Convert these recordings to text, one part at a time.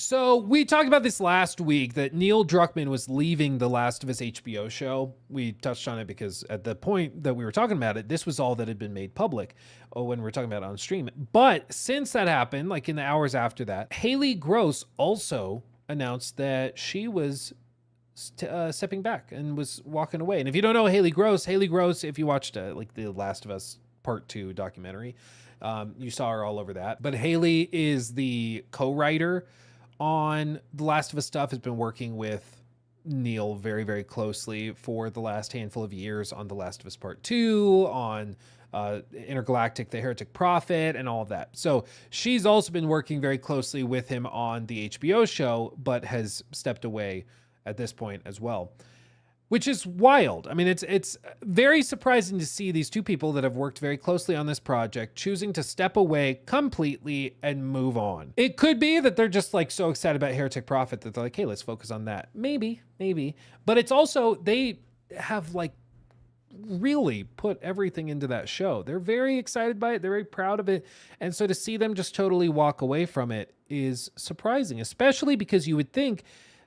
So we talked about this last week that Neil Druckmann was leaving the Last of Us HBO show. We touched on it because at the point that we were talking about it, this was all that had been made public when we were talking about it on stream. But since that happened, like in the hours after that, Haley Gross also announced that she was stepping back and was walking away. And if you don't know Haley Gross, if you watched like the Last of Us Part 2 documentary, you saw her all over that. But Haley is the co-writer on The Last of Us stuff, has been working with Neil very, very closely for the last handful of years on The Last of Us Part 2, on Intergalactic, The Heretic Prophet, and all of that. So she's also been working very closely with him on the HBO show, but has stepped away at this point as well, which is wild. I mean, it's very surprising to see these two people that have worked very closely on this project choosing to step away completely and move on. It could be that they're just like so excited about Heretic Prophet that they're like, hey, let's focus on that. Maybe. But it's also, they have like really put everything into that show. They're very excited by it. They're very proud of it. And so to see them just totally walk away from it is surprising, especially because you would think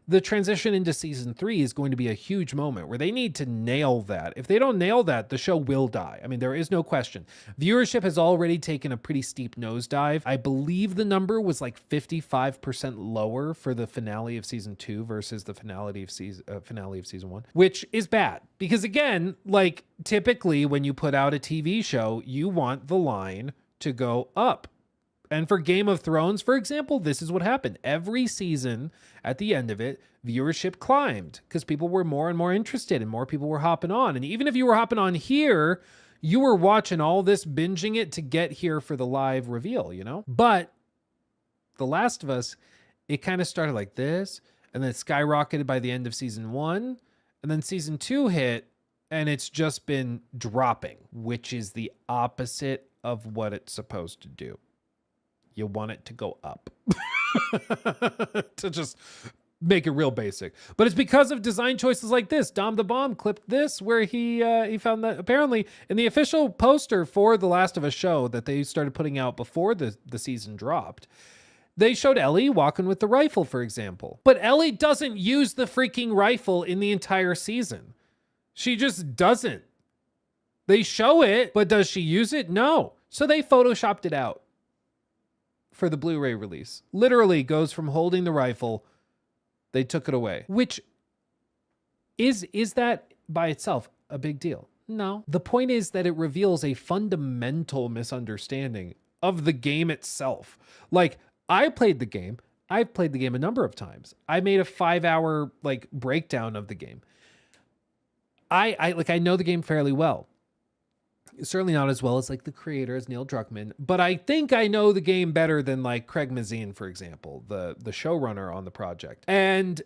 the transition into season 3 is going to be a huge moment where they need to nail that. If they don't nail that, the show will die. I mean, there is no question. Viewership has already taken a pretty steep nosedive. I believe the number was like 55% lower for the finale of season 2 versus the finale of season 1, which is bad because again, like typically when you put out a TV show, you want the line to go up. And for Game of Thrones, for example, this is what happened. Every season, at the end of it, viewership climbed because people were more and more interested and more people were hopping on. And even if you were hopping on here, you were watching all this, binging it to get here for the live reveal, you know? But The Last of Us, it kind of started like this, and then it skyrocketed by the end of season 1, and then season 2 hit, and it's just been dropping, which is the opposite of what it's supposed to do. You want it to go up to just make it real basic. But it's because of design choices like this. Dom the Bomb clipped this where he found that apparently in the official poster for The Last of Us show that they started putting out before the season dropped, they showed Ellie walking with the rifle, for example. But Ellie doesn't use the freaking rifle in the entire season. She just doesn't. They show it, but does she use it? No. So they photoshopped it out for the Blu-ray release. Literally goes from holding the rifle, they took it away. Which is that by itself a big deal? No. The point is that it reveals a fundamental misunderstanding of the game itself. Like, I played the game. I've played the game a number of times. I made a 5-hour like breakdown of the game. I know the game fairly well. Certainly not as well as like the creator, as Neil Druckmann, but I think I know the game better than like Craig Mazin, for example, the showrunner on the project. And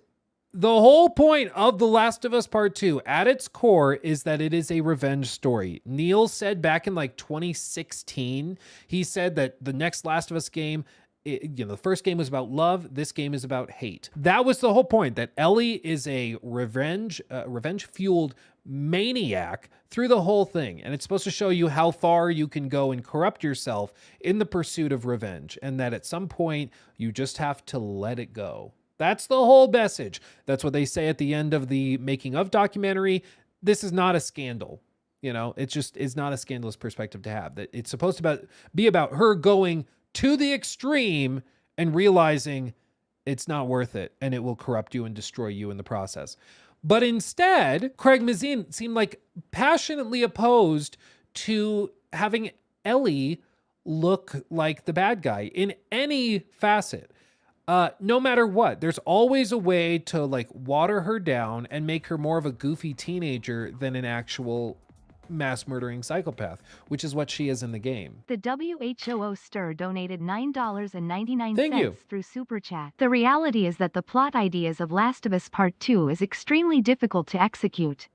the whole point of The Last of Us Part 2 at its core is that it is a revenge story. Neil said back in like 2016, he said that the next Last of Us game, the first game was about love. This game is about hate. That was the whole point, that Ellie is a revenge-fueled maniac through the whole thing. And it's supposed to show you how far you can go and corrupt yourself in the pursuit of revenge. And that at some point, you just have to let it go. That's the whole message. That's what they say at the end of the making of documentary. This is not a scandal. You know, it just is not a scandalous perspective to have. That it's supposed to be about her going to the extreme and realizing it's not worth it and it will corrupt you and destroy you in the process. But instead, Craig Mazin seemed like passionately opposed to having Ellie look like the bad guy in any facet. No matter what, there's always a way to like water her down and make her more of a goofy teenager than an actual mass murdering psychopath, which is what she is in the game. The WHOO Stir donated $9.99 Thank you. through Super Chat. The reality is that the plot ideas of Last of Us Part 2 is extremely difficult to execute.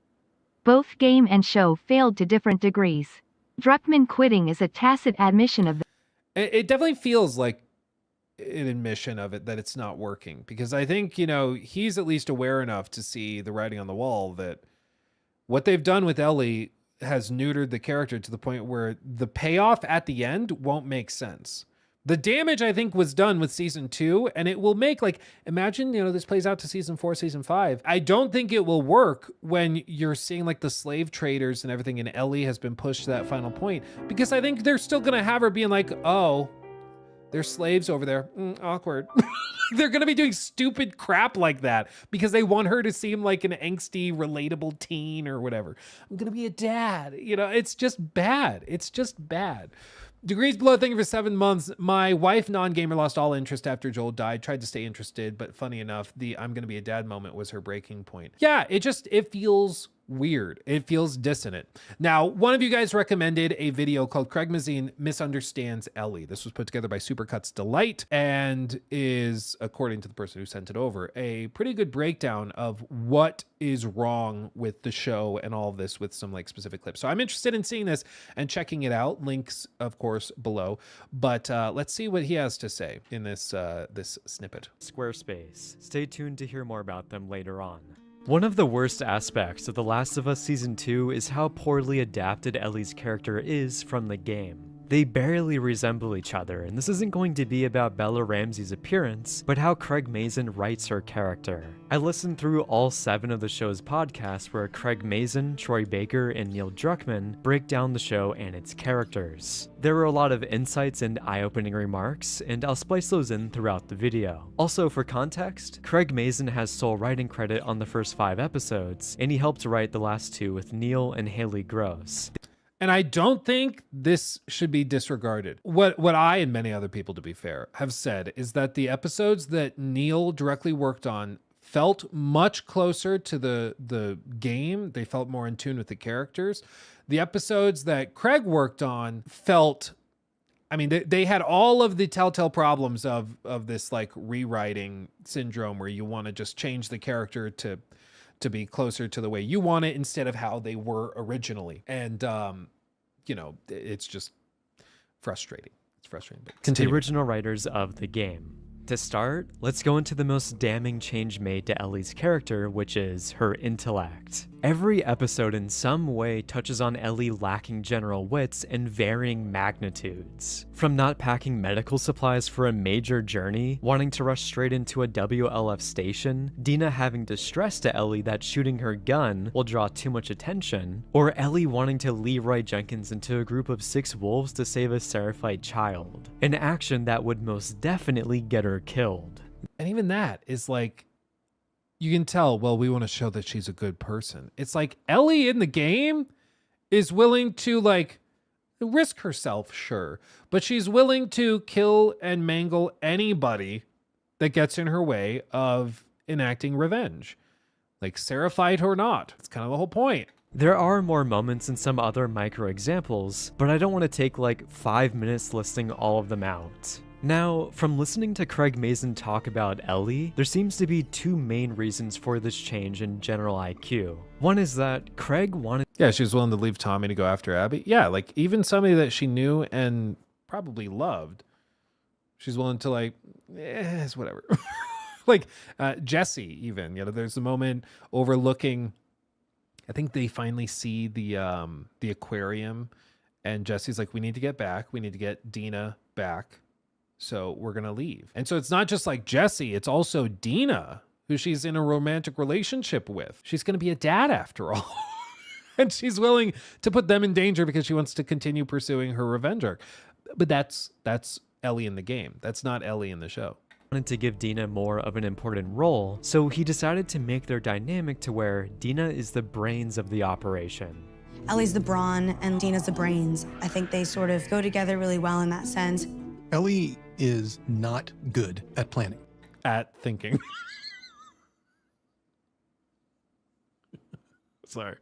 Both game and show failed to different degrees. Druckmann quitting is a tacit admission of that. It definitely feels like an admission of it, that it's not working, because I think, you know, he's at least aware enough to see the writing on the wall that what they've done with Ellie has neutered the character to the point where the payoff at the end won't make sense. The damage, I think, was done with season 2, and it will make, like, imagine, this plays out to season 4, season 5. I don't think it will work when you're seeing, like, the slave traders and everything, and Ellie has been pushed to that final point, because I think they're still gonna have her being like, oh, there's slaves over there. Awkward. They're gonna be doing stupid crap like that because they want her to seem like an angsty, relatable teen or whatever. I'm gonna be a dad. It's just bad. It's just bad. Degrees Below, thank you for 7 months. My wife, non-gamer, lost all interest after Joel died. Tried to stay interested, but funny enough, the I'm gonna be a dad moment was her breaking point. Yeah, it feels weird. It feels dissonant. Now, one of you guys recommended a video called Craig Mazin Misunderstands Ellie. This was put together by Supercuts Delight and is, according to the person who sent it over, a pretty good breakdown of what is wrong with the show and all of this with some like specific clips. So I'm interested in seeing this and checking it out. Links, of course, below. But let's see what he has to say in this this snippet. Squarespace. Stay tuned to hear more about them later on. One of the worst aspects of The Last of Us Season 2 is how poorly adapted Ellie's character is from the game. They barely resemble each other, and this isn't going to be about Bella Ramsey's appearance, but how Craig Mazin writes her character. I listened through all 7 of the show's podcasts where Craig Mazin, Troy Baker, and Neil Druckmann break down the show and its characters. There were a lot of insights and eye-opening remarks, and I'll splice those in throughout the video. Also, for context, Craig Mazin has sole writing credit on the first 5 episodes, and he helped write the last 2 with Neil and Haley Gross. And I don't think this should be disregarded. What I and many other people, to be fair, have said is that the episodes that Neil directly worked on felt much closer to the game. They felt more in tune with the characters. The episodes that Craig worked on felt, I mean, they had all of the telltale problems of this like rewriting syndrome where you want to just change the character to be closer to the way you want it instead of how they were originally. And, it's just frustrating. It's frustrating. But continue. The original writers of the game. To start, let's go into the most damning change made to Ellie's character, which is her intellect. Every episode in some way touches on Ellie lacking general wits in varying magnitudes. From not packing medical supplies for a major journey, wanting to rush straight into a WLF station, Dina having to stress to Ellie that shooting her gun will draw too much attention, or Ellie wanting to Leroy Jenkins into a group of 6 wolves to save a Seraphite child. An action that would most definitely get her killed. And even that is like, you can tell, well, we want to show that she's a good person. It's like Ellie in the game is willing to like risk herself, sure, but she's willing to kill and mangle anybody that gets in her way of enacting revenge, like Seraphite or not. It's kind of the whole point. There are more moments in some other micro examples, but I don't want to take like 5 minutes listing all of them out. Now, from listening to Craig Mazin talk about Ellie, there seems to be 2 main reasons for this change in general IQ. One is that Craig wanted... Yeah, she was willing to leave Tommy to go after Abby. Yeah, like even somebody that she knew and probably loved, she's willing to like, it's whatever. Like Jesse even, there's a moment overlooking, I think they finally see the aquarium and Jesse's like, we need to get back. We need to get Dina back. So we're going to leave. And so it's not just like Jesse, it's also Dina, who she's in a romantic relationship with. She's going to be a dad after all. And she's willing to put them in danger because she wants to continue pursuing her revenge arc. But that's Ellie in the game. That's not Ellie in the show. Wanted to give Dina more of an important role, so he decided to make their dynamic to where Dina is the brains of the operation. Ellie's the brawn and Dina's the brains. I think they sort of go together really well in that sense. Ellie is not good at planning. At thinking. Sorry.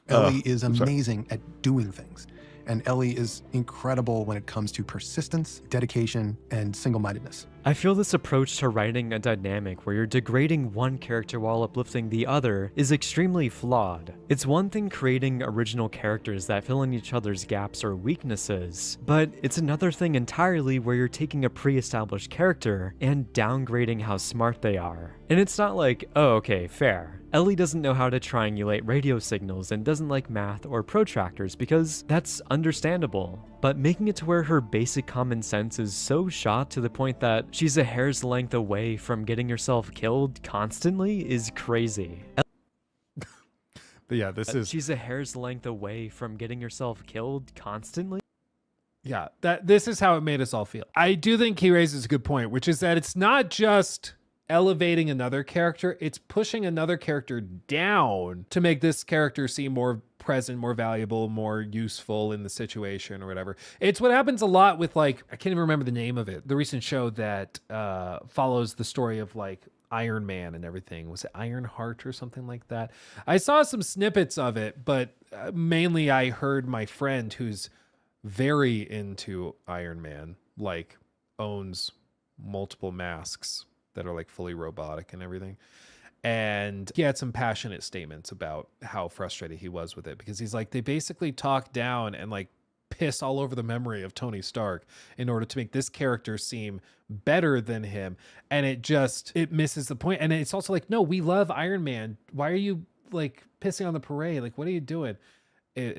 Ellie is amazing at doing things. And Ellie is incredible when it comes to persistence, dedication, and single-mindedness. I feel this approach to writing a dynamic where you're degrading one character while uplifting the other is extremely flawed. It's one thing creating original characters that fill in each other's gaps or weaknesses, but it's another thing entirely where you're taking a pre-established character and downgrading how smart they are. And it's not like, oh, okay, fair. Ellie doesn't know how to triangulate radio signals and doesn't like math or protractors because that's understandable. But making it to where her basic common sense is so shot to the point that she's a hair's length away from getting herself killed constantly is crazy. But yeah, She's a hair's length away from getting herself killed constantly? Yeah, this is how it made us all feel. I do think he raises a good point, which is that it's not just elevating another character, it's pushing another character down to make this character seem more present, more valuable, more useful in the situation or whatever. It's what happens a lot with, like, I can't even remember the name of it, the recent show that follows the story of like Iron Man and everything. Was it Iron Heart or something like that? I saw some snippets of it, but mainly I heard my friend who's very into Iron Man, like owns multiple masks that are like fully robotic and everything. And he had some passionate statements about how frustrated he was with it, because he's like, they basically talk down and like piss all over the memory of Tony Stark in order to make this character seem better than him. And it misses the point. And it's also like, no, we love Iron Man. Why are you like pissing on the parade? Like, what are you doing? It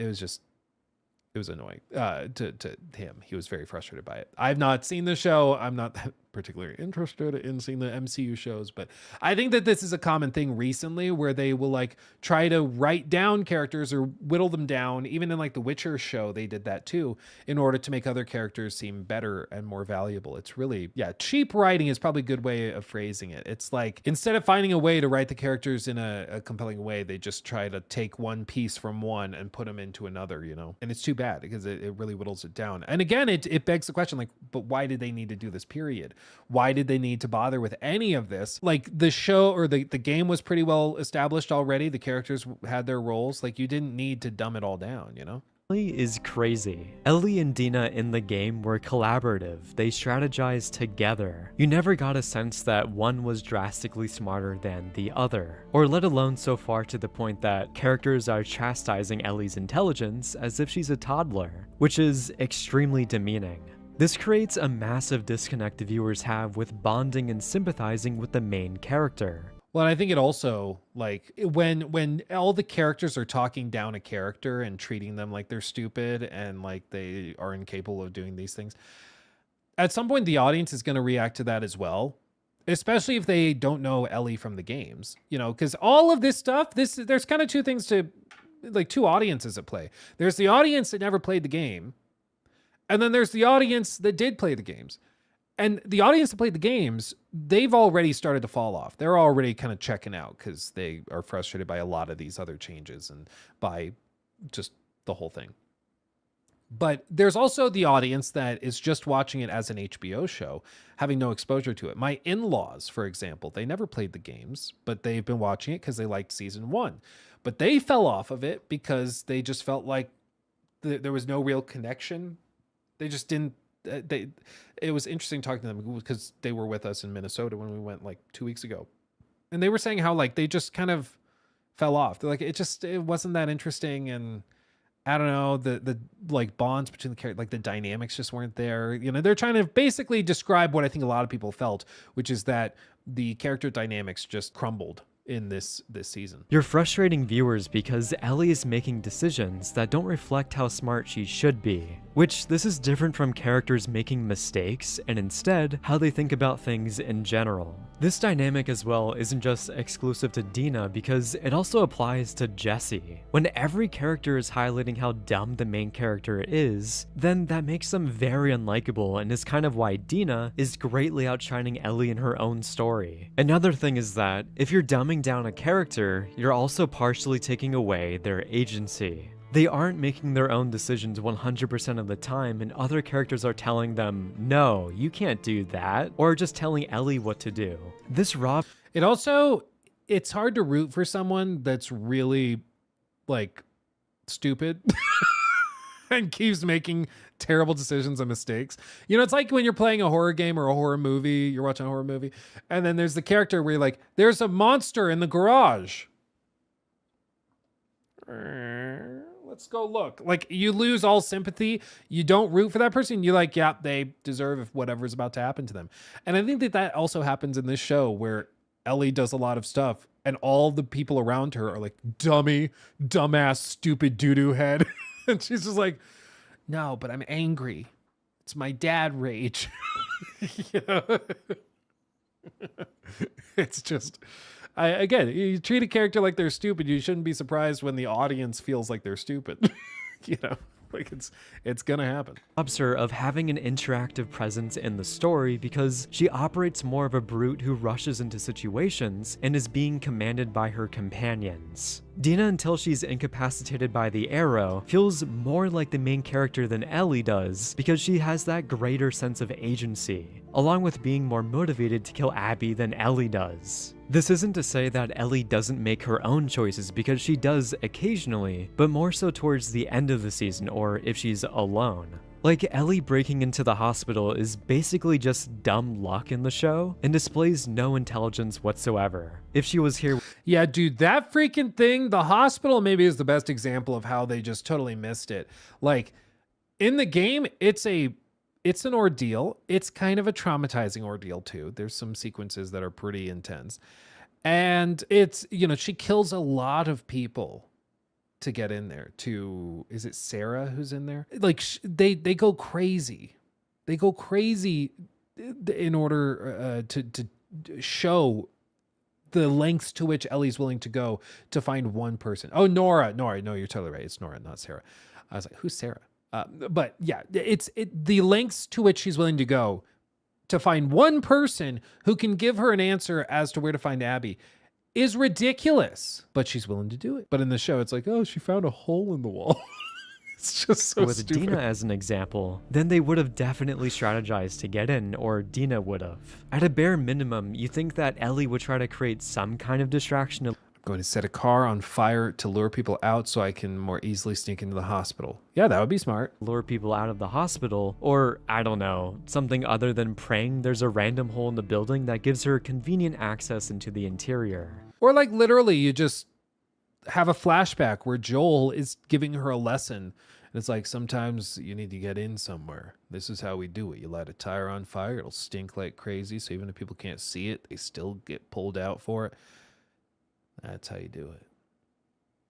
was annoying to him. He was very frustrated by it. I've not seen the show. I'm not particularly interested in seeing the MCU shows, but I think that this is a common thing recently where they will like try to write down characters or whittle them down. Even in like the Witcher show, they did that too, in order to make other characters seem better and more valuable. It's really, cheap writing is probably a good way of phrasing it. It's like, instead of finding a way to write the characters in a compelling way, they just try to take one piece from one and put them into another, you know? And it's too bad because it really whittles it down. And again, it begs the question, like, but why did they need to do this period? Why did they need to bother with any of this? Like, the show or the game was pretty well established already. The characters had their roles. Like, you didn't need to dumb it all down, you know? Ellie is crazy. Ellie and Dina in the game were collaborative. They strategized together. You never got a sense that one was drastically smarter than the other, or let alone so far to the point that characters are chastising Ellie's intelligence as if she's a toddler, which is extremely demeaning. This creates a massive disconnect viewers have with bonding and sympathizing with the main character. Well, I think it also, like, when all the characters are talking down a character and treating them like they're stupid and like they are incapable of doing these things, at some point the audience is going to react to that as well, especially if they don't know Ellie from the games, you know, because all of this stuff, there's kind of two audiences at play. There's the audience that never played the game, and then there's the audience that did play the games. And the audience that played the games, they've already started to fall off. They're already kind of checking out because they are frustrated by a lot of these other changes and by just the whole thing. But there's also the audience that is just watching it as an HBO show, having no exposure to it. My in-laws, for example, they never played the games, but they've been watching it because they liked season 1. But they fell off of it because they just felt like there was no real connection. They just didn't. It was interesting talking to them because they were with us in Minnesota when we went like 2 weeks ago, and they were saying how like they just kind of fell off. They're like, it wasn't that interesting, and I don't know, the like bonds between the characters, like the dynamics just weren't there. You know, they're trying to basically describe what I think a lot of people felt, which is that the character dynamics just crumbled in this season. You're frustrating viewers because Ellie is making decisions that don't reflect how smart she should be, which this is different from characters making mistakes and instead how they think about things in general. This dynamic as well isn't just exclusive to Dina because it also applies to Jesse. When every character is highlighting how dumb the main character is, then that makes them very unlikable and is kind of why Dina is greatly outshining Ellie in her own story. Another thing is that if you're dumbing down a character, you're also partially taking away their agency. They aren't making their own decisions 100% of the time, and other characters are telling them, no, you can't do that, or just telling Ellie what to do. It's hard to root for someone that's really like stupid. and keeps making terrible decisions and mistakes. You know, it's like when you're playing a horror game or a horror movie, you're watching a horror movie, and then there's the character where you're like, there's a monster in the garage. Let's go look. Like, you lose all sympathy. You don't root for that person. You're like, yeah, they deserve whatever's about to happen to them. And I think that also happens in this show where Ellie does a lot of stuff and all the people around her are like, dumbass, stupid doo-doo head. And she's just like, no, but I'm angry. It's my dad rage. You know? It's just, again, you treat a character like they're stupid. You shouldn't be surprised when the audience feels like they're stupid. You know, like it's gonna happen. Robs her of having an interactive presence in the story because she operates more of a brute who rushes into situations and is being commanded by her companions. Dina, until she's incapacitated by the arrow, feels more like the main character than Ellie does because she has that greater sense of agency, along with being more motivated to kill Abby than Ellie does. This isn't to say that Ellie doesn't make her own choices, because she does occasionally, but more so towards the end of the season or if she's alone. Like, Ellie breaking into the hospital is basically just dumb luck in the show and displays no intelligence whatsoever. If she was here... Yeah, dude, that freaking thing, the hospital maybe is the best example of how they just totally missed it. Like, in the game, it's an ordeal. It's kind of a traumatizing ordeal too. There's some sequences that are pretty intense. And it's, you know, she kills a lot of people to get in there. Is it Sarah who's in there? Like, they go crazy. They go crazy in order to show the lengths to which Ellie's willing to go to find one person. Oh, Nora, no, you're totally right. It's Nora, not Sarah. I was like, who's Sarah? But yeah, it's the lengths to which she's willing to go to find one person who can give her an answer as to where to find Abby is ridiculous, but she's willing to do it. But in the show, it's like, oh, she found a hole in the wall. It's just so with stupid. Dina as an example, then they would have definitely strategized to get in, or Dina would have. At a bare minimum, you think that Ellie would try to create some kind of distraction. I'm going to set a car on fire to lure people out so I can more easily sneak into the hospital. Yeah, that would be smart. Lure people out of the hospital, or, I don't know, something other than praying there's a random hole in the building that gives her convenient access into the interior. Or like literally you just have a flashback where Joel is giving her a lesson. And it's like, sometimes you need to get in somewhere. This is how we do it. You light a tire on fire, it'll stink like crazy. So even if people can't see it, they still get pulled out for it. That's how you do it.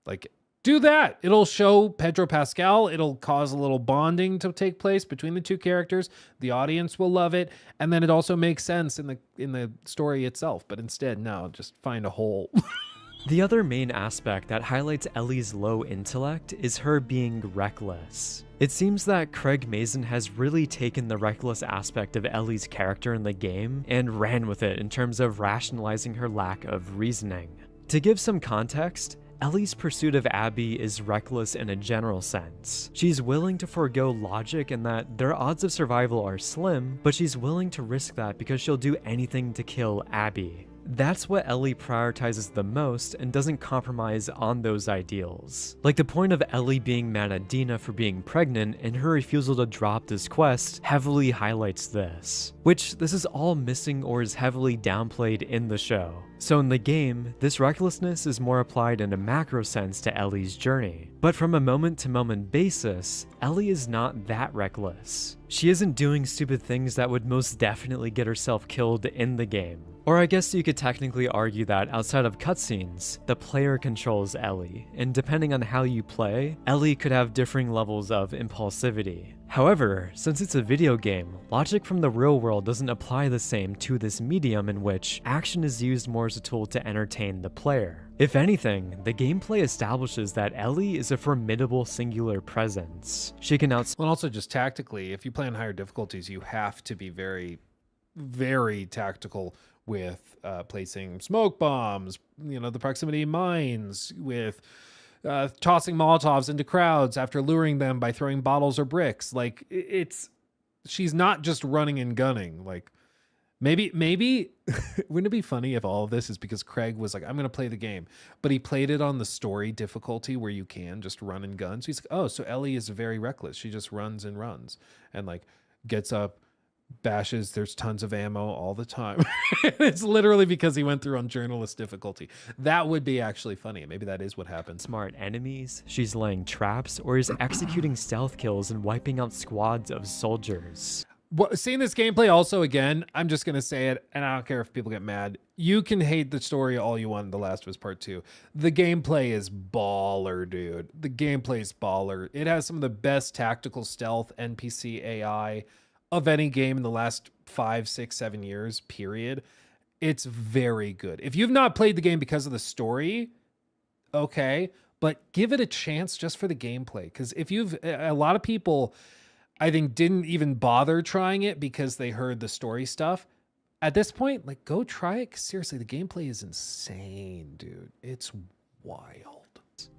Like, do that. It'll show Pedro Pascal. It'll cause a little bonding to take place between the two characters. The audience will love it. And then it also makes sense in the story itself. But instead, no, just find a hole. The other main aspect that highlights Ellie's low intellect is her being reckless. It seems that Craig Mazin has really taken the reckless aspect of Ellie's character in the game and ran with it in terms of rationalizing her lack of reasoning. To give some context, Ellie's pursuit of Abby is reckless in a general sense. She's willing to forego logic in that their odds of survival are slim, but she's willing to risk that because she'll do anything to kill Abby. That's what Ellie prioritizes the most and doesn't compromise on those ideals. Like, the point of Ellie being mad at Dina for being pregnant and her refusal to drop this quest heavily highlights this. Which, this is all missing or is heavily downplayed in the show. So in the game, this recklessness is more applied in a macro sense to Ellie's journey. But from a moment-to-moment basis, Ellie is not that reckless. She isn't doing stupid things that would most definitely get herself killed in the game. Or I guess you could technically argue that outside of cutscenes, the player controls Ellie, and depending on how you play, Ellie could have differing levels of impulsivity. However, since it's a video game, logic from the real world doesn't apply the same to this medium in which action is used more as a tool to entertain the player. If anything, the gameplay establishes that Ellie is a formidable singular presence. She can outsmart. Well, also just tactically, if you play on higher difficulties, you have to be very, very tactical with placing smoke bombs, you know, the proximity mines, with tossing Molotovs into crowds after luring them by throwing bottles or bricks. Like, she's not just running and gunning. Like, Maybe wouldn't it be funny if all of this is because Craig was like, I'm going to play the game, but he played it on the story difficulty where you can just run and gun. So he's like, oh, so Ellie is very reckless. She just runs and runs and like gets up, bashes. There's tons of ammo all the time. It's literally because he went through on journalist difficulty. That would be actually funny. Maybe that is what happened. Smart enemies, she's laying traps, or is executing stealth kills and wiping out squads of soldiers. Seeing this gameplay also, again, I'm just going to say it, and I don't care if people get mad. You can hate the story all you want in The Last of Us Part 2. The gameplay is baller, dude. The gameplay is baller. It has some of the best tactical stealth NPC AI of any game in the last 5, 6, 7 years, period. It's very good. If you've not played the game because of the story, okay, but give it a chance just for the gameplay. Because a lot of people, I think, didn't even bother trying it because they heard the story stuff. At this point, like, go try it. 'Cause seriously, the gameplay is insane, dude. It's wild.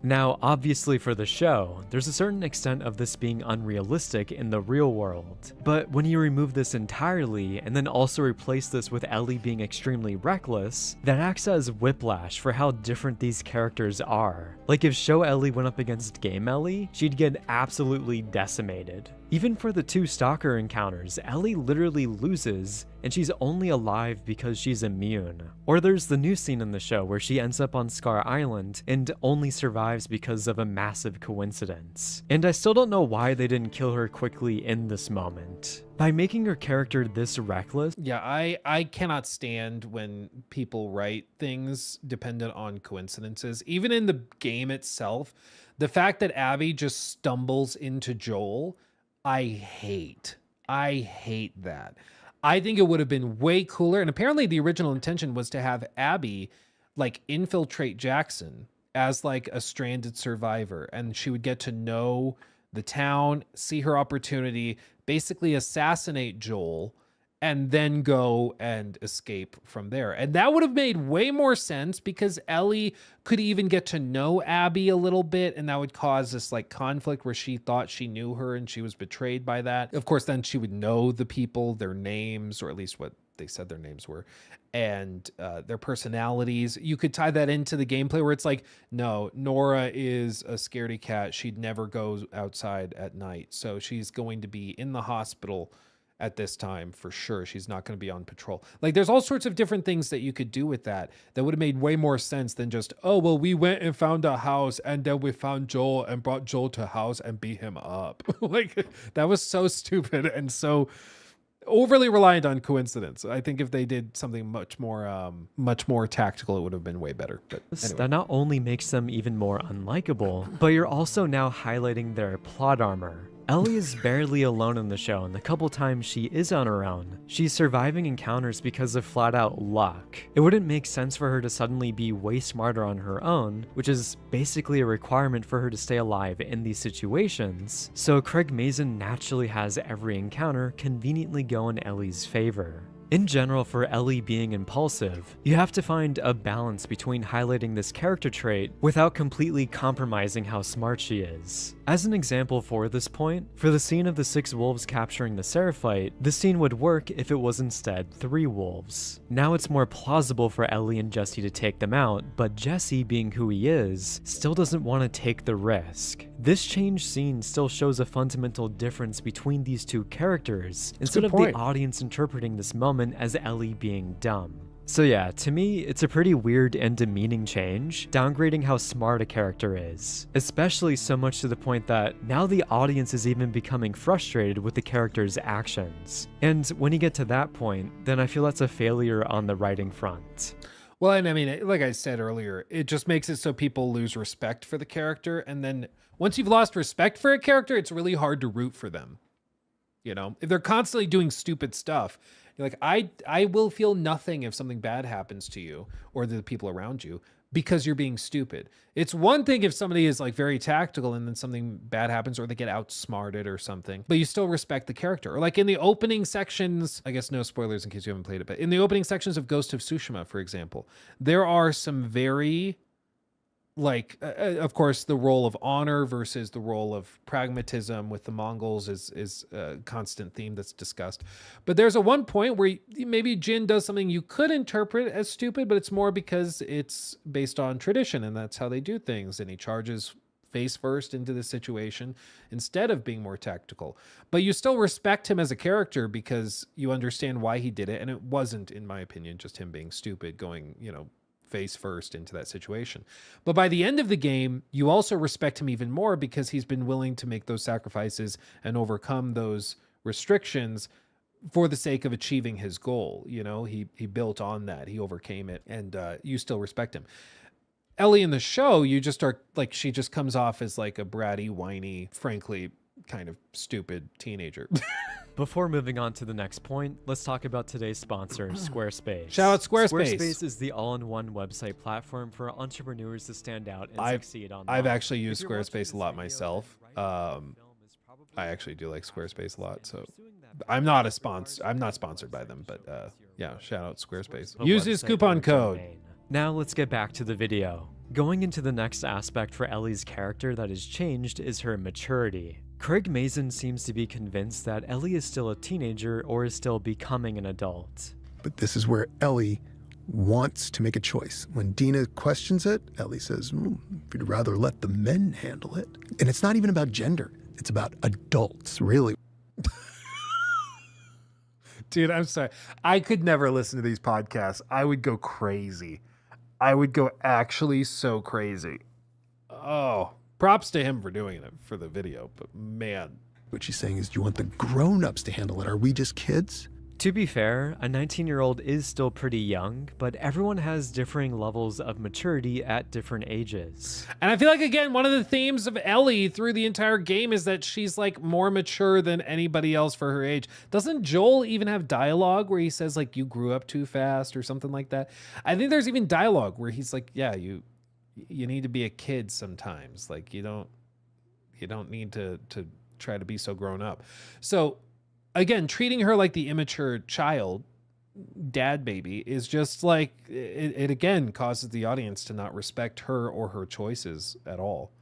Now, obviously for the show, there's a certain extent of this being unrealistic in the real world. But when you remove this entirely, and then also replace this with Ellie being extremely reckless, that acts as whiplash for how different these characters are. Like if Show Ellie went up against Game Ellie, she'd get absolutely decimated. Even for the 2 stalker encounters, Ellie literally loses, and she's only alive because she's immune. Or there's the new scene in the show where she ends up on Scar Island and only survives because of a massive coincidence. And I still don't know why they didn't kill her quickly in this moment. By making her character this reckless... Yeah, I cannot stand when people write things dependent on coincidences. Even in the game itself, the fact that Abby just stumbles into Joel, I hate that. I think it would have been way cooler. And apparently the original intention was to have Abby like infiltrate Jackson as like a stranded survivor. And she would get to know the town, see her opportunity, basically assassinate Joel, and then go and escape from there. And that would have made way more sense because Ellie could even get to know Abby a little bit, and that would cause this like conflict where she thought she knew her and she was betrayed by that. Of course, then she would know the people, their names, or at least what they said their names were, and their personalities. You could tie that into the gameplay where it's like, no, Nora is a scaredy cat. She'd never go outside at night. So she's going to be in the hospital at this time for sure. She's not going to be on patrol. Like there's all sorts of different things that you could do with that would have made way more sense than just, oh, well, we went and found a house and then we found Joel and brought Joel to house and beat him up. Like that was so stupid and so overly reliant on coincidence. I think if they did something much more tactical, it would have been way better. But anyway. That not only makes them even more unlikable, but you're also now highlighting their plot armor. Ellie is barely alone in the show, and the couple times she is on her own, she's surviving encounters because of flat-out luck. It wouldn't make sense for her to suddenly be way smarter on her own, which is basically a requirement for her to stay alive in these situations, so Craig Mazin naturally has every encounter conveniently go in Ellie's favor. In general, for Ellie being impulsive, you have to find a balance between highlighting this character trait without completely compromising how smart she is. As an example for this point, for the scene of the 6 wolves capturing the Seraphite, this scene would work if it was instead 3 wolves. Now it's more plausible for Ellie and Jesse to take them out, but Jesse, being who he is, still doesn't want to take the risk. This changed scene still shows a fundamental difference between these 2 characters, instead of the audience interpreting this moment as Ellie being dumb. So yeah, to me, it's a pretty weird and demeaning change, downgrading how smart a character is. Especially so much to the point that now the audience is even becoming frustrated with the character's actions. And when you get to that point, then I feel that's a failure on the writing front. Well, and I mean, like I said earlier, it just makes it so people lose respect for the character. And then once you've lost respect for a character, it's really hard to root for them. You know, if they're constantly doing stupid stuff, you're like, I will feel nothing if something bad happens to you or the people around you because you're being stupid. It's one thing if somebody is like very tactical and then something bad happens or they get outsmarted or something, but you still respect the character. Or like in the opening sections, I guess no spoilers in case you haven't played it, but in the opening sections of Ghost of Tsushima, for example, there are some very like of course the role of honor versus the role of pragmatism with the Mongols is a constant theme that's discussed. But there's a one point where maybe Jin does something you could interpret as stupid, but it's more because it's based on tradition and that's how they do things, and he charges face first into the situation instead of being more tactical. But you still respect him as a character because you understand why he did it, and it wasn't, in my opinion, just him being stupid going, face first into that situation. But by the end of the game, you also respect him even more because he's been willing to make those sacrifices and overcome those restrictions for the sake of achieving his goal. He built on that, he overcame it, and you still respect him. Ellie in the show, you just are like, she just comes off as like a bratty, whiny, frankly, kind of stupid teenager. Before moving on to the next point, let's talk about today's sponsor, Squarespace. Shout out Squarespace. Squarespace is the all-in-one website platform for entrepreneurs to stand out and succeed online. I've actually used Squarespace a lot myself. I actually do like Squarespace a lot, so I'm not sponsored by them, but yeah, shout out Squarespace. Use his coupon code. Now let's get back to the video. Going into the next aspect for Ellie's character that has changed is her maturity. Craig Mazin seems to be convinced that Ellie is still a teenager or is still becoming an adult. But this is where Ellie wants to make a choice. When Dina questions it, Ellie says, if you'd rather let the men handle it. And it's not even about gender. It's about adults, really. Dude, I'm sorry. I could never listen to these podcasts. I would go crazy. I would go actually so crazy. Oh, props to him for doing it for the video, but man. What she's saying is, do you want the grown-ups to handle it? Are we just kids? To be fair, a 19-year-old is still pretty young, but everyone has differing levels of maturity at different ages. And I feel like, again, one of the themes of Ellie through the entire game is that she's like more mature than anybody else for her age. Doesn't Joel even have dialogue where he says like, you grew up too fast or something like that? I think there's even dialogue where he's like, yeah, you need to be a kid sometimes. Like you don't need to try to be so grown up. So again, treating her like the immature child, dad baby, is just like, it again causes the audience to not respect her or her choices at all.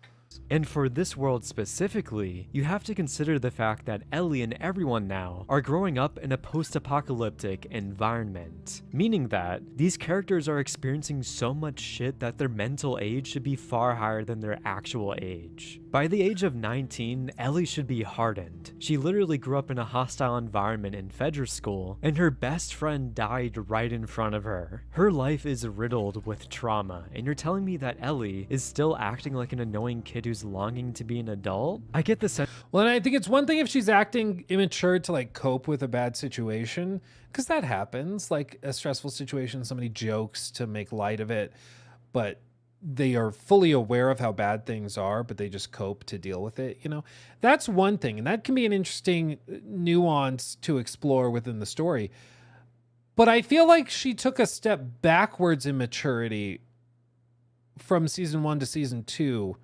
And for this world specifically, you have to consider the fact that Ellie and everyone now are growing up in a post-apocalyptic environment, meaning that these characters are experiencing so much shit that their mental age should be far higher than their actual age. By the age of 19, Ellie should be hardened. She literally grew up in a hostile environment in Fedra school, and her best friend died right in front of her. Her life is riddled with trauma, and you're telling me that Ellie is still acting like an annoying kid who's longing to be an adult? I get the sense. Well, and I think it's one thing if she's acting immature to like cope with a bad situation, because that happens, like a stressful situation, somebody jokes to make light of it, but they are fully aware of how bad things are, but they just cope to deal with it. That's one thing. And that can be an interesting nuance to explore within the story. But I feel like she took a step backwards in maturity from season 1 to season 2,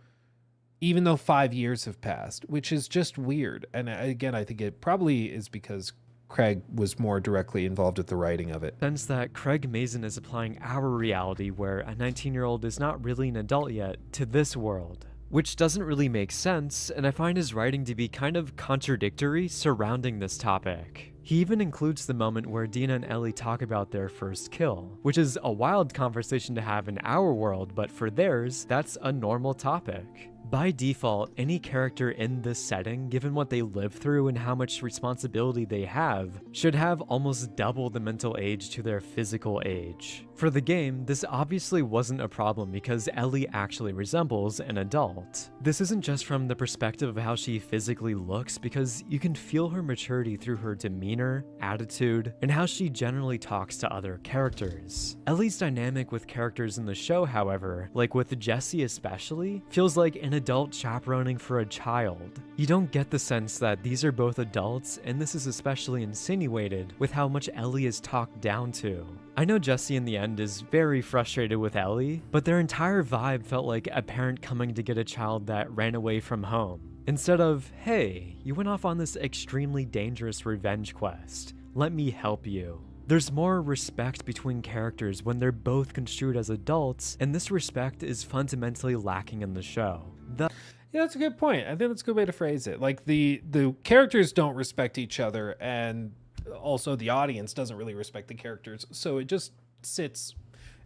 even though 5 years have passed, which is just weird. And again, I think it probably is because Craig was more directly involved with the writing of it. Sense that Craig Mazin is applying our reality where a 19-year-old is not really an adult yet to this world, which doesn't really make sense, and I find his writing to be kind of contradictory surrounding this topic. He even includes the moment where Dina and Ellie talk about their first kill, which is a wild conversation to have in our world, but for theirs, that's a normal topic. By default, any character in this setting, given what they live through and how much responsibility they have, should have almost double the mental age to their physical age. For the game, this obviously wasn't a problem because Ellie actually resembles an adult. This isn't just from the perspective of how she physically looks, because you can feel her maturity through her demeanor, attitude, and how she generally talks to other characters. Ellie's dynamic with characters in the show, however, like with Jesse especially, feels like an adult chaperoning for a child. You don't get the sense that these are both adults, and this is especially insinuated with how much Ellie is talked down to. I know Jesse in the end is very frustrated with Ellie, but their entire vibe felt like a parent coming to get a child that ran away from home. Instead of, hey, you went off on this extremely dangerous revenge quest, let me help you. There's more respect between characters when they're both construed as adults, and this respect is fundamentally lacking in the show. Yeah, that's a good point. I think that's a good way to phrase it. Like the characters don't respect each other, and also the audience doesn't really respect the characters. So it just sits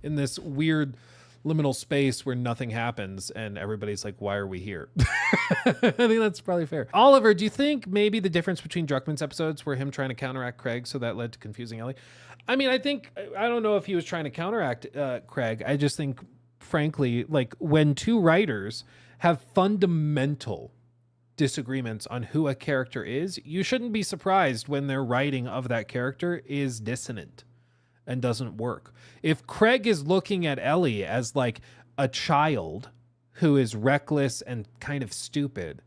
in this weird liminal space where nothing happens and everybody's like, why are we here? I think that's probably fair. Oliver, do you think maybe the difference between Druckmann's episodes were him trying to counteract Craig, so that led to confusing Ellie? I mean, I don't know if he was trying to counteract Craig. I just think, frankly, like when two writers have fundamental disagreements on who a character is, you shouldn't be surprised when their writing of that character is dissonant and doesn't work. If Craig is looking at Ellie as like a child who is reckless and kind of stupid,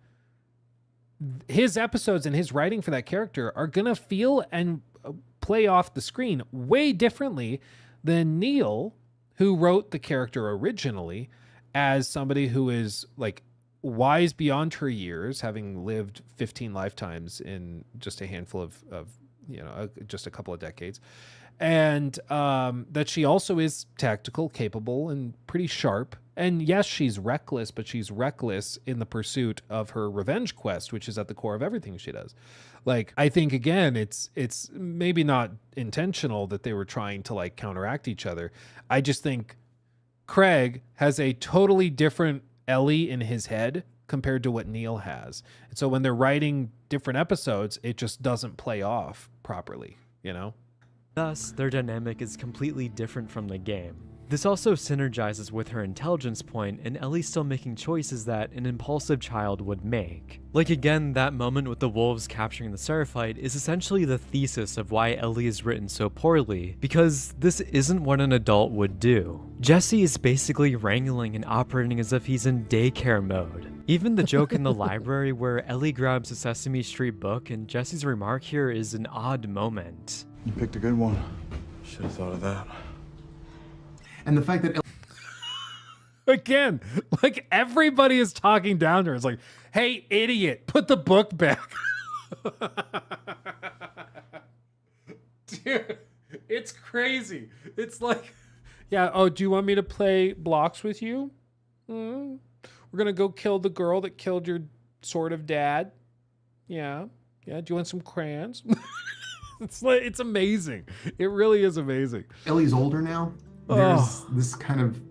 his episodes and his writing for that character are going to feel and play off the screen way differently than Neil, who wrote the character originally as somebody who is like wise beyond her years, having lived 15 lifetimes in just a handful of just a couple of decades. And that she also is tactical, capable, and pretty sharp. And yes, she's reckless, but she's reckless in the pursuit of her revenge quest, which is at the core of everything she does. Like, I think, again, it's maybe not intentional that they were trying to like counteract each other. I just think Craig has a totally different Ellie in his head compared to what Neil has. And so when they're writing different episodes, it just doesn't play off properly, you know? Thus, their dynamic is completely different from the game. This also synergizes with her intelligence point and Ellie still making choices that an impulsive child would make. Like again, that moment with the wolves capturing the Seraphite is essentially the thesis of why Ellie is written so poorly, because this isn't what an adult would do. Jesse is basically wrangling and operating as if he's in daycare mode. Even the joke in the library where Ellie grabs a Sesame Street book and Jesse's remark here is an odd moment. You picked a good one. Should have thought of that. And the fact that Again, like everybody is talking down to her. It's like, hey, idiot, put the book back. Dude, it's crazy. It's like, yeah, oh, do you want me to play blocks with you? We're going to go kill the girl that killed your sort of dad. Yeah. Do you want some crayons? It's amazing. It really is amazing. Ellie's older now, there's this kind of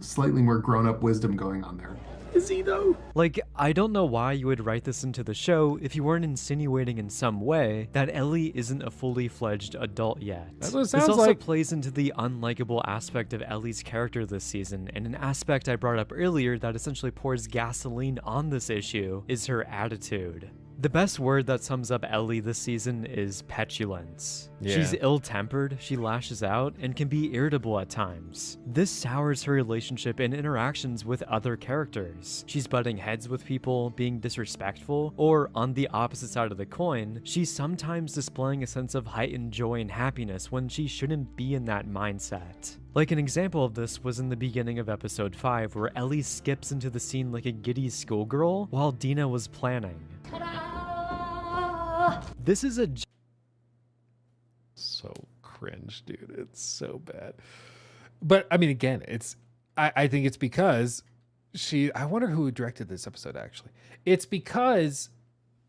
slightly more grown-up wisdom going on there. Is he though? Like, I don't know why you would write this into the show if you weren't insinuating in some way that Ellie isn't a fully fledged adult yet. That's what it sounds this also like. plays into the unlikable aspect of Ellie's character this season, and an aspect I brought up earlier that essentially pours gasoline on this issue is her attitude. The best word that sums up Ellie this season is petulance. Yeah. She's ill-tempered, she lashes out, and can be irritable at times. This sours her relationship and interactions with other characters. She's butting heads with people, being disrespectful, or on the opposite side of the coin, she's sometimes displaying a sense of heightened joy and happiness when she shouldn't be in that mindset. Like an example of this was in the beginning of episode 5 where Ellie skips into the scene like a giddy schoolgirl while Dina was planning. This is a so cringe, dude. It's so bad. But I mean, again, I think it's because I wonder who directed this episode actually. It's because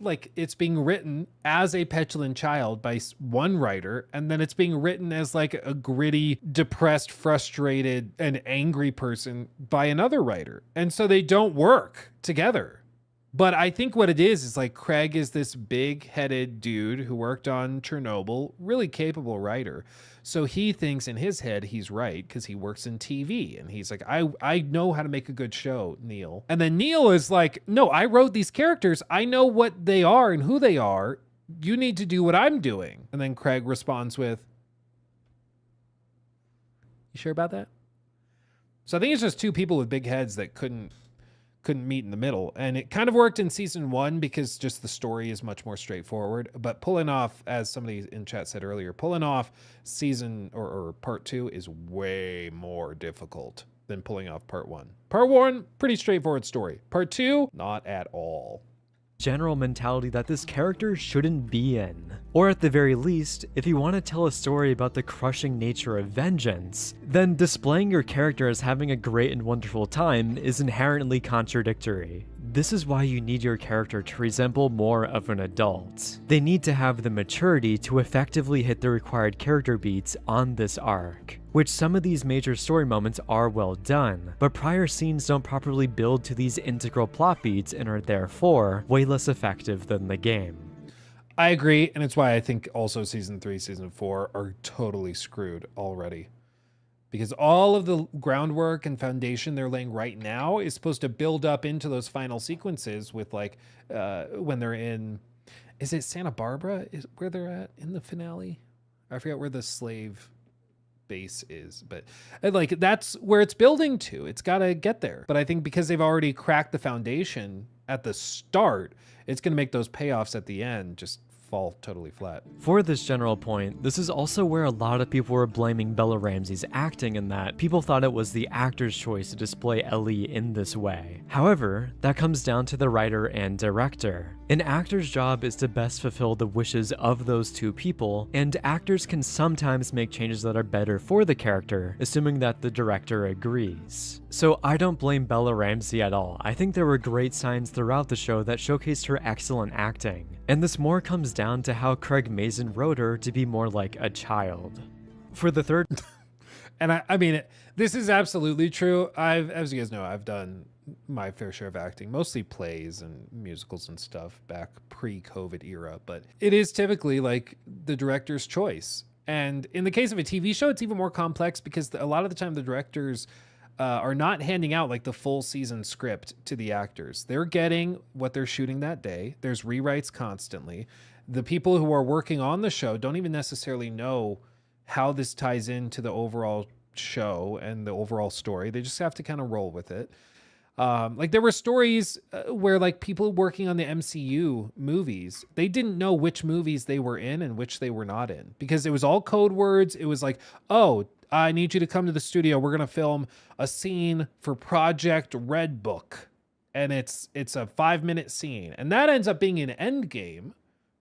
like it's being written as a petulant child by one writer, and then it's being written as like a gritty, depressed, frustrated, and angry person by another writer. And so they don't work together. But I think what it is like Craig is this big-headed dude who worked on Chernobyl, really capable writer. So he thinks in his head he's right because he works in TV. And he's like, I know how to make a good show, Neil. And then Neil is like, no, I wrote these characters. I know what they are and who they are. You need to do what I'm doing. And then Craig responds with, you sure about that? So I think it's just two people with big heads that couldn't meet in the middle. And it kind of worked in season 1 because just the story is much more straightforward. But pulling off, as somebody in chat said earlier, pulling off season or part 2 is way more difficult than pulling off part 1. Part 1, pretty straightforward story. Part 2, not at all. general mentality that this character shouldn't be in. Or at the very least, if you want to tell a story about the crushing nature of vengeance, then displaying your character as having a great and wonderful time is inherently contradictory. This is why you need your character to resemble more of an adult. They need to have the maturity to effectively hit the required character beats on this arc, which some of these major story moments are well done, but prior scenes don't properly build to these integral plot beats and are therefore way less effective than the game. I agree, and it's why I think also season 3, season 4 are totally screwed already. Because all of the groundwork and foundation they're laying right now is supposed to build up into those final sequences with like when they're in, is it Santa Barbara is where they're at in the finale? I forget where the slave base is, but like that's where it's building to. It's got to get there. But I think because they've already cracked the foundation at the start, it's going to make those payoffs at the end just fall totally flat. For this general point, this is also where a lot of people were blaming Bella Ramsey's acting, in that people thought it was the actor's choice to display Ellie in this way. However, that comes down to the writer and director. An actor's job is to best fulfill the wishes of those two people, and actors can sometimes make changes that are better for the character, assuming that the director agrees. So I don't blame Bella Ramsey at all. I think there were great signs throughout the show that showcased her excellent acting. And this more comes down to how Craig Mazin wrote her to be more like a child. For the third... And I mean, this is absolutely true. As you guys know, I've done my fair share of acting, mostly plays and musicals and stuff back pre-COVID era, but it is typically like the director's choice. And in the case of a TV show, it's even more complex because a lot of the time the directors are not handing out like the full season script to the actors. They're getting what they're shooting that day. There's rewrites constantly. The people who are working on the show don't even necessarily know how this ties into the overall show and the overall story. They just have to kind of roll with it. Like there were stories where like people working on the MCU movies, they didn't know which movies they were in and which they were not in because it was all code words. It was like, oh, I need you to come to the studio. We're going to film a scene for Project Red Book. And it's a 5-minute scene. And that ends up being an end game.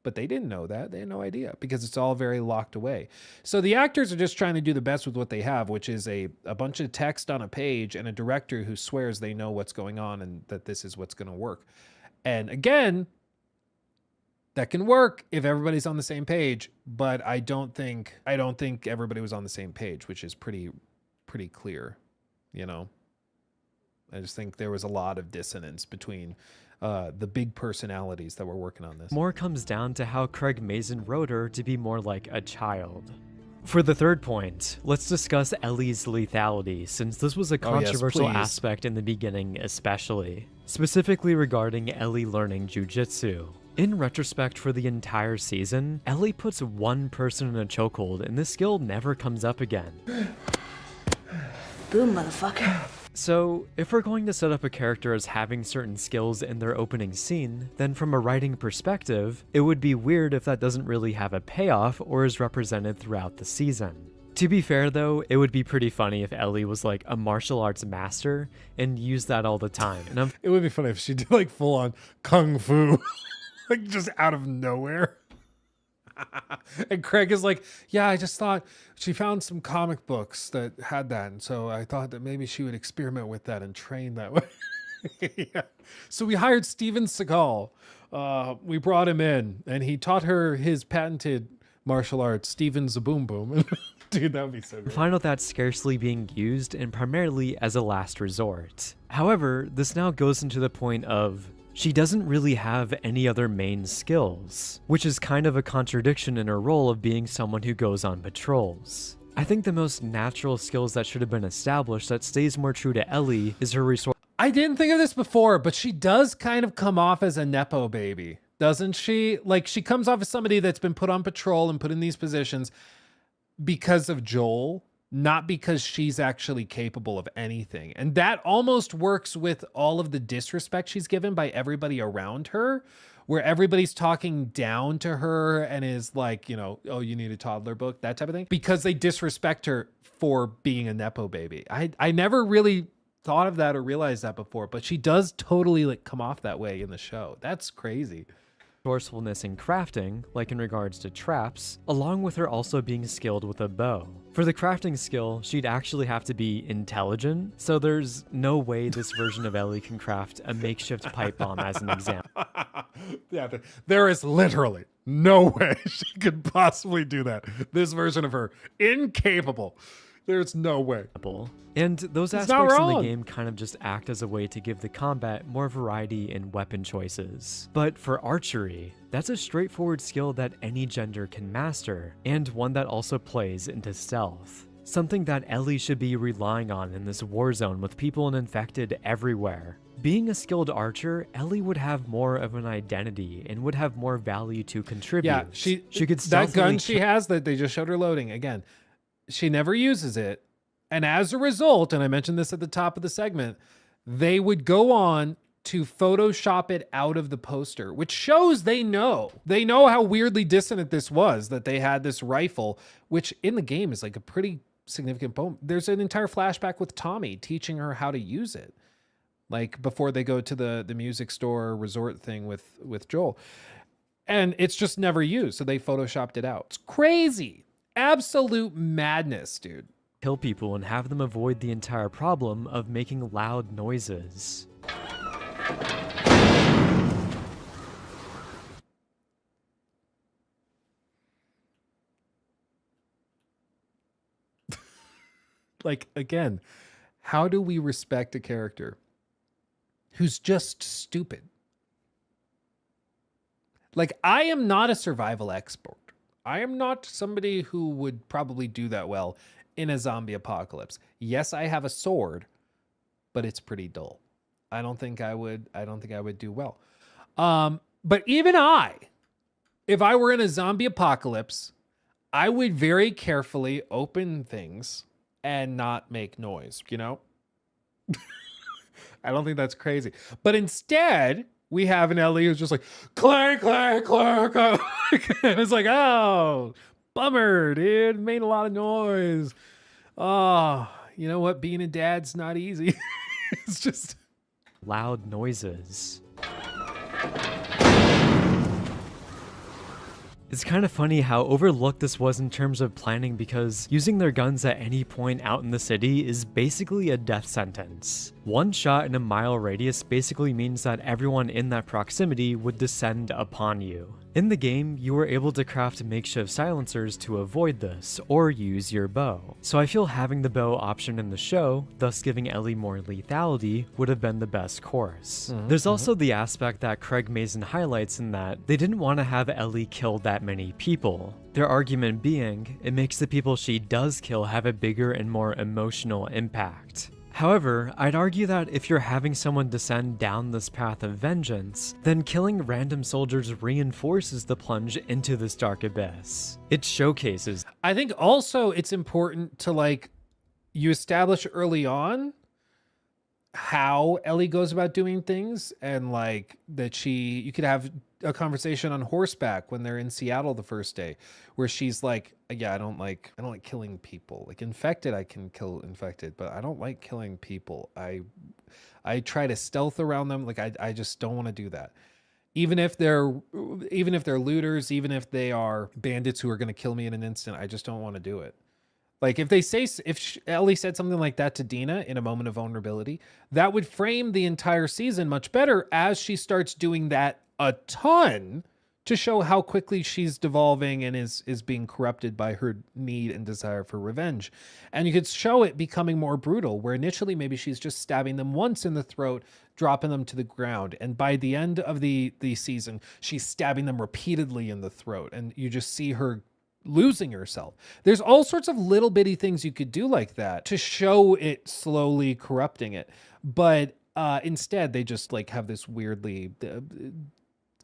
But they didn't know that. They had no idea because it's all very locked away. So the actors are just trying to do the best with what they have, which is a bunch of text on a page and a director who swears they know what's going on and that this is what's going to work. And again, that can work if everybody's on the same page, but I don't think everybody was on the same page, which is pretty clear, you know. I just think there was a lot of dissonance between the big personalities that were working on this. More comes down to how Craig Mazin wrote her to be more like a child. For the third point, let's discuss Ellie's lethality, since this was a controversial aspect in the beginning especially, specifically regarding Ellie learning jujitsu. In retrospect for the entire season, Ellie puts one person in a chokehold and this skill never comes up again. Boom, motherfucker. So, if we're going to set up a character as having certain skills in their opening scene, then from a writing perspective, it would be weird if that doesn't really have a payoff or is represented throughout the season. To be fair though, it would be pretty funny if Ellie was like a martial arts master and used that all the time. And it would be funny if she did like full on kung fu, like just out of nowhere. And Craig is like, yeah, I just thought she found some comic books that had that. And so I thought that maybe she would experiment with that and train that way. Yeah. So we hired Steven Seagal. We brought him in and he taught her his patented martial arts, Steven Zaboom Boom. Dude, that would be so good. Find out that's scarcely being used and primarily as a last resort. However, this now goes into the point of she doesn't really have any other main skills, which is kind of a contradiction in her role of being someone who goes on patrols. I think the most natural skills that should have been established that stays more true to Ellie is her resource. I didn't think of this before, but she does kind of come off as a Nepo baby, doesn't she? Like she comes off as somebody that's been put on patrol and put in these positions because of Joel, not because she's actually capable of anything. And that almost works with all of the disrespect she's given by everybody around her, where everybody's talking down to her and is like, you know, oh, you need a toddler book, that type of thing, because they disrespect her for being a Nepo baby. I never really thought of that or realized that before, but she does totally like come off that way in the show. That's crazy. Resourcefulness in crafting, like in regards to traps, along with her also being skilled with a bow. For the crafting skill, she'd actually have to be intelligent, so there's no way this version of Ellie can craft a makeshift pipe bomb as an example. Yeah, there is literally no way she could possibly do that. This version of her, incapable. There's no way. And those It's not aspects in the wrong. game kind of just act as a way to give the combat more variety in weapon choices. But for archery, that's a straightforward skill that any gender can master, and one that also plays into stealth. Something that Ellie should be relying on in this war zone with people and infected everywhere. Being a skilled archer, Ellie would have more of an identity and would have more value to contribute. Yeah, she could that gun stealthily she has that they just showed her loading again. She never uses it. And as a result, and I mentioned this at the top of the segment, they would go on to Photoshop it out of the poster, which shows they know. They know how weirdly dissonant this was, that they had this rifle, which in the game is like a pretty significant poem. There's an entire flashback with Tommy teaching her how to use it, like before they go to the music store resort thing with Joel. And it's just never used, so they Photoshopped it out. It's crazy. Absolute madness, dude. kill people and have them avoid the entire problem of making loud noises. Like, again, how do we respect a character who's just stupid? Like, I am not a survival expert. I am not somebody who would probably do that well in a zombie apocalypse. Yes, I have a sword, but it's pretty dull. I don't think I would do well. But even if I were in a zombie apocalypse, I would very carefully open things and not make noise, you know? I don't think that's crazy. But instead, we have an Ellie who's just like, clank, clank, clank. And it's like, oh, bummer, dude. Made a lot of noise. Oh, you know what? Being a dad's not easy. It's just Loud noises. It's kind of funny how overlooked this was in terms of planning, because using their guns at any point out in the city is basically a death sentence. One shot in a mile radius basically means that everyone in that proximity would descend upon you. In the game, you were able to craft makeshift silencers to avoid this, or use your bow. So I feel having the bow option in the show, thus giving Ellie more lethality, would have been the best course. There's also the aspect that Craig Mazin highlights in that they didn't want to have Ellie kill that many people. Their argument being, it makes the people she does kill have a bigger and more emotional impact. However, I'd argue that if you're having someone descend down this path of vengeance, then killing random soldiers reinforces the plunge into this dark abyss. It showcases. I think also it's important to, like, you establish early on how Ellie goes about doing things, and like that you could have a conversation on horseback when they're in Seattle the first day, where she's like, yeah, I don't like killing people. Like, infected, I can kill infected, but I don't like killing people. I try to stealth around them. Like, I just don't want to do that. Even if they're looters, even if they are bandits who are going to kill me in an instant, I just don't want to do it. Like, if Ellie said something like that to Dina in a moment of vulnerability, that would frame the entire season much better as she starts doing that a ton to show how quickly she's devolving and is being corrupted by her need and desire for revenge. And you could show it becoming more brutal, where initially maybe she's just stabbing them once in the throat, dropping them to the ground. And by the end of the season, she's stabbing them repeatedly in the throat. And you just see her losing herself. There's all sorts of little bitty things you could do like that to show it slowly corrupting it. But instead, they just like have this weirdly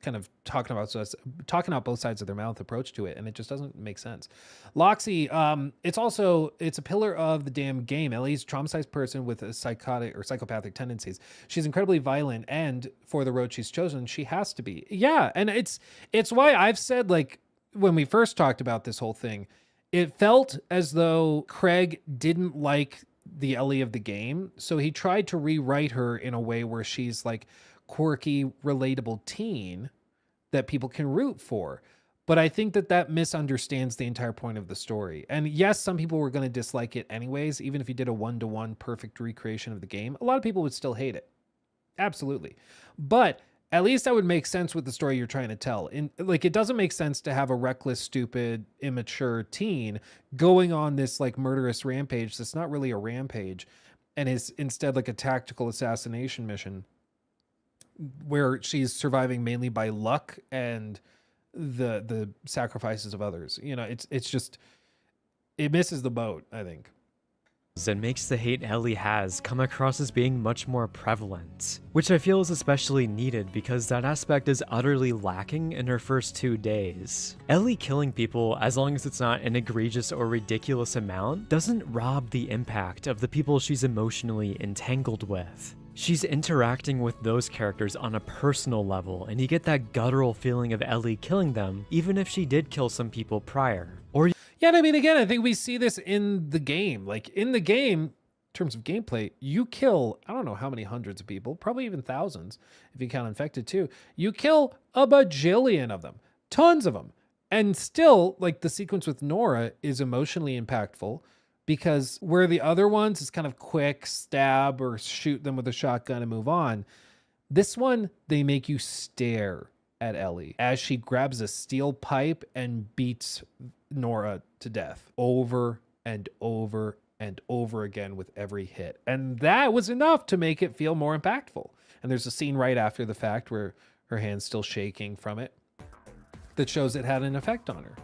kind of talking out both sides of their mouth approach to it, and it just doesn't make sense. Loxy, it's a pillar of the damn game. Ellie's a traumatized person with a psychotic or psychopathic tendencies. She's incredibly violent, and for the road she's chosen, she has to be. Yeah, and it's why I've said, like, when we first talked about this whole thing, it felt as though Craig didn't like the Ellie of the game. So he tried to rewrite her in a way where she's like quirky, relatable teen that people can root for. But I think that misunderstands the entire point of the story. And yes, some people were going to dislike it anyways, even if you did a 1-to-1 perfect recreation of the game. A lot of people would still hate it. Absolutely. But at least that would make sense with the story you're trying to tell. And like, it doesn't make sense to have a reckless, stupid, immature teen going on this like murderous rampage that's not really a rampage and is instead like a tactical assassination mission where she's surviving mainly by luck and the sacrifices of others. You know, it's just, it misses the boat, I think. And makes the hate Ellie has come across as being much more prevalent, which I feel is especially needed because that aspect is utterly lacking in her first 2 days. Ellie killing people, as long as it's not an egregious or ridiculous amount, doesn't rob the impact of the people she's emotionally entangled with. She's interacting with those characters on a personal level, and you get that guttural feeling of Ellie killing them, even if she did kill some people prior. Or yeah, and I mean, again, I think we see this in the game. Like, in the game, in terms of gameplay, you kill, I don't know how many hundreds of people, probably even thousands, if you count infected too. You kill a bajillion of them, tons of them. And still, like, the sequence with Nora is emotionally impactful, because where the other ones is kind of quick, stab or shoot them with a shotgun and move on, this one, they make you stare at Ellie as she grabs a steel pipe and beats Nora to death over and over and over again with every hit. And that was enough to make it feel more impactful. And there's a scene right after the fact where her hand's still shaking from it that shows it had an effect on her.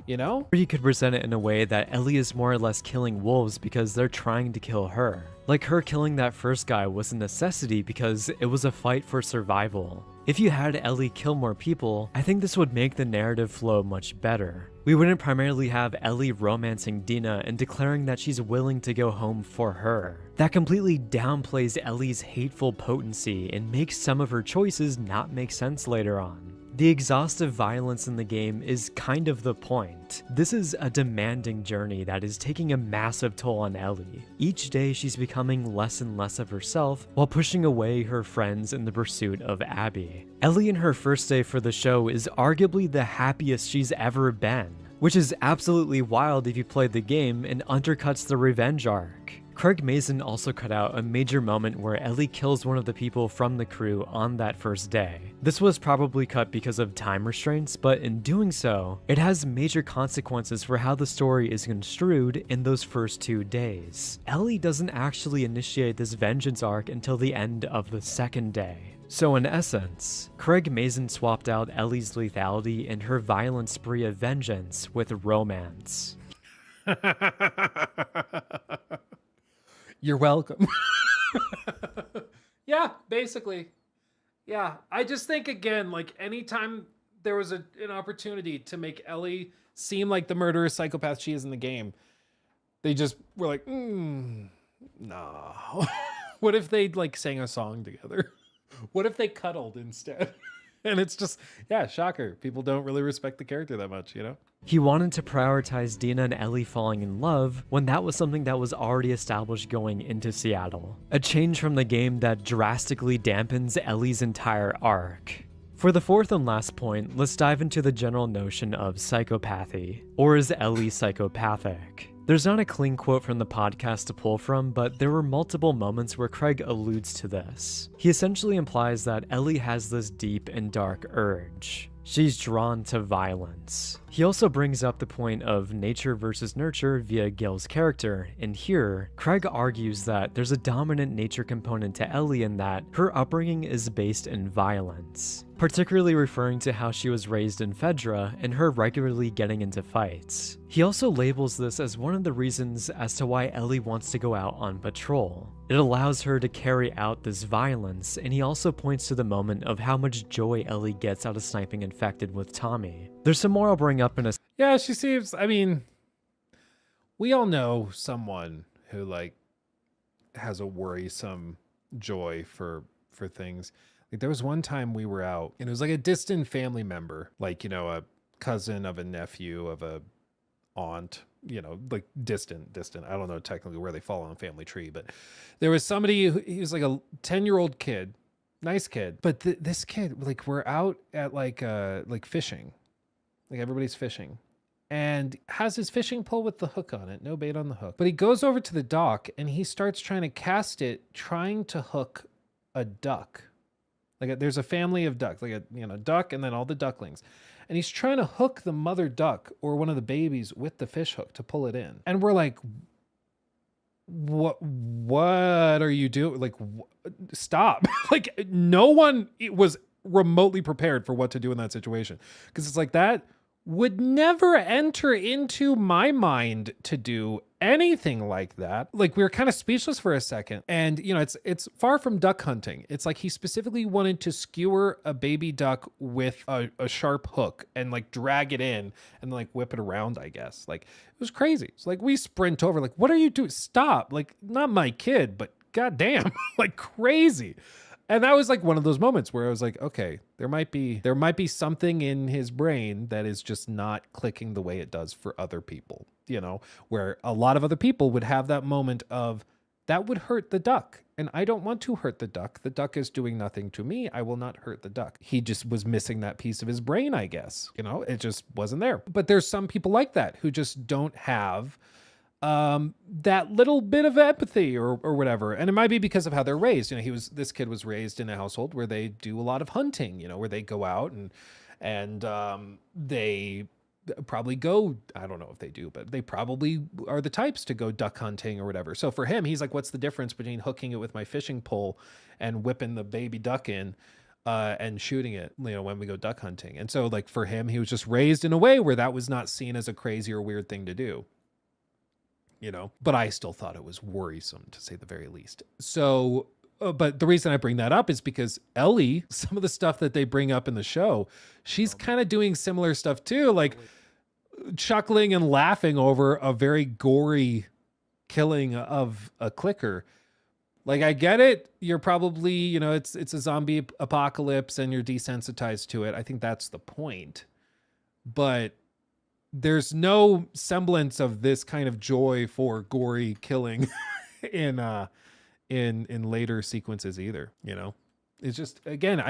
You know? Or you could present it in a way that Ellie is more or less killing wolves because they're trying to kill her. Like her killing that first guy was a necessity because it was a fight for survival. If you had Ellie kill more people, I think this would make the narrative flow much better. We wouldn't primarily have Ellie romancing Dina and declaring that she's willing to go home for her. That completely downplays Ellie's hateful potency and makes some of her choices not make sense later on. The exhaustive violence in the game is kind of the point. This is a demanding journey that is taking a massive toll on Ellie. Each day she's becoming less and less of herself while pushing away her friends in the pursuit of Abby. Ellie in her first day for the show is arguably the happiest she's ever been, which is absolutely wild if you played the game and undercuts the revenge arc. Craig Mazin also cut out a major moment where Ellie kills one of the people from the crew on that first day. This was probably cut because of time restraints, but in doing so, it has major consequences for how the story is construed in those first 2 days. Ellie doesn't actually initiate this vengeance arc until the end of the second day. So in essence, Craig Mazin swapped out Ellie's lethality and her violent spree of vengeance with romance. You're welcome. Yeah, basically. Yeah, I just think, again, like, anytime there was an opportunity to make Ellie seem like the murderous psychopath she is in the game, they just were like, no. What if they, like, sang a song together? What if they cuddled instead? And it's just, yeah, shocker. People don't really respect the character that much, you know? He wanted to prioritize Dina and Ellie falling in love when that was something that was already established going into Seattle. A change from the game that drastically dampens Ellie's entire arc. For the fourth and last point, let's dive into the general notion of psychopathy. Or is Ellie psychopathic? There's not a clean quote from the podcast to pull from, but there were multiple moments where Craig alludes to this. He essentially implies that Ellie has this deep and dark urge. She's drawn to violence. He also brings up the point of nature versus nurture via Gil's character, and here, Craig argues that there's a dominant nature component to Ellie in that her upbringing is based in violence, particularly referring to how she was raised in Fedra and her regularly getting into fights. He also labels this as one of the reasons as to why Ellie wants to go out on patrol. It allows her to carry out this violence, and he also points to the moment of how much joy Ellie gets out of sniping infected with Tommy. There's some more I'll bring up in a... Yeah, she seems, I mean, we all know someone who, like, has a worrisome joy for things. Like, there was one time we were out, and it was like a distant family member, like, you know, a cousin of a nephew of a aunt, you know, like distant. I don't know technically where they fall on the family tree, but there was somebody he was like a 10-year-old kid, nice kid. But this kid, like we're out at like fishing, like everybody's fishing, and has his fishing pole with the hook on it, no bait on the hook. But he goes over to the dock and he starts trying to cast it, trying to hook a duck. Like there's a family of ducks, like a, you know, duck and then all the ducklings. And he's trying to hook the mother duck or one of the babies with the fish hook to pull it in. And we're like, what are you doing? Like, stop. Like no one was remotely prepared for what to do in that situation. Because it's like that would never enter into my mind to do anything like that. Like we were kind of speechless for a second. And you know, it's far from duck hunting. It's like he specifically wanted to skewer a baby duck with a sharp hook and like drag it in and like whip it around, I guess. Like it was crazy. It's like we sprint over, like, what are you doing? Stop. Like not my kid, but goddamn, like crazy. And that was like one of those moments where I was like, okay, there might be something in his brain that is just not clicking the way it does for other people, you know, where a lot of other people would have that moment of that would hurt the duck. And I don't want to hurt the duck. The duck is doing nothing to me. I will not hurt the duck. He just was missing that piece of his brain, I guess. You know, it just wasn't there. But there's some people like that who just don't have that little bit of empathy or whatever. And it might be because of how they're raised. You know, this kid was raised in a household where they do a lot of hunting, you know, where they go out and they probably go, I don't know if they do, but they probably are the types to go duck hunting or whatever. So for him, he's like, what's the difference between hooking it with my fishing pole and whipping the baby duck in and shooting it, you know, when we go duck hunting? And so like for him, he was just raised in a way where that was not seen as a crazy or weird thing to do. You know, but I still thought it was worrisome, to say the very least. So, but the reason I bring that up is because Ellie, some of the stuff that they bring up in the show, she's kind of doing similar stuff too, like chuckling and laughing over a very gory killing of a clicker. Like, I get it. You're probably, you know, it's a zombie apocalypse and you're desensitized to it. I think that's the point. But there's no semblance of this kind of joy for gory killing in later sequences either, you know. It's just, again,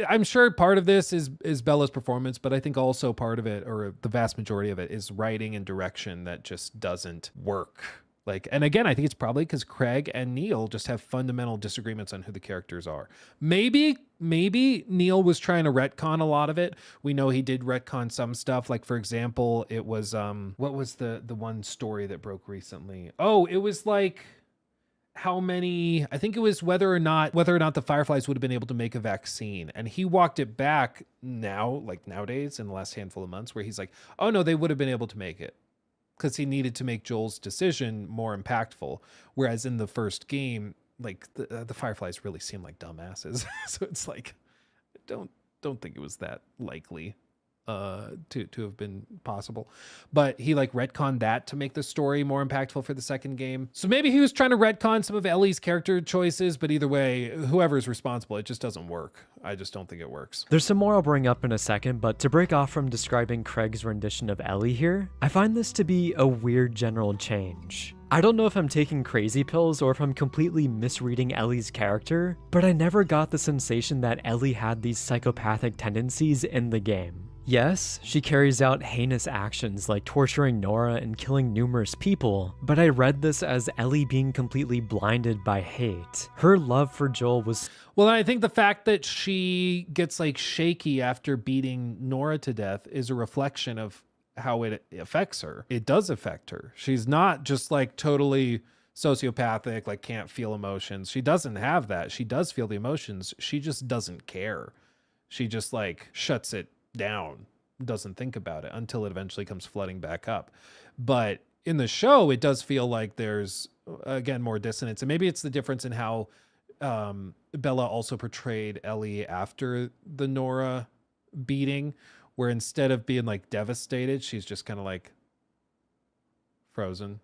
I'm sure part of this is Bella's performance, but I think also part of it, or the vast majority of it, is writing and direction that just doesn't work. Like, and again, I think it's probably because Craig and Neil just have fundamental disagreements on who the characters are. Maybe Neil was trying to retcon a lot of it. We know he did retcon some stuff. Like, for example, it was, what was the one story that broke recently? Oh, it was like how many, I think it was whether or not the Fireflies would have been able to make a vaccine. And he walked it back now, like nowadays in the last handful of months, where he's like, oh no, they would have been able to make it, because he needed to make Joel's decision more impactful. Whereas in the first game, like the Fireflies really seem like dumbasses. So it's like, I don't think it was that likely to have been possible. But he like retconned that to make the story more impactful for the second game. So maybe he was trying to retcon some of Ellie's character choices, but either way, whoever's responsible, it just doesn't work. I just don't think it works. There's some more I'll bring up in a second, but to break off from describing Craig's rendition of Ellie here, I find this to be a weird general change. I don't know if I'm taking crazy pills or if I'm completely misreading Ellie's character, but I never got the sensation that Ellie had these psychopathic tendencies in the game. Yes, she carries out heinous actions like torturing Nora and killing numerous people, but I read this as Ellie being completely blinded by hate. Her love for Joel was... Well, I think the fact that she gets like shaky after beating Nora to death is a reflection of how it affects her. It does affect her. She's not just like totally sociopathic, like can't feel emotions. She doesn't have that. She does feel the emotions. She just doesn't care. She just like shuts it down, doesn't think about it until it eventually comes flooding back up. But in the show, it does feel like there's, again, more dissonance. And maybe it's the difference in how Bella also portrayed Ellie after the Nora beating, where instead of being like devastated, she's just kind of like frozen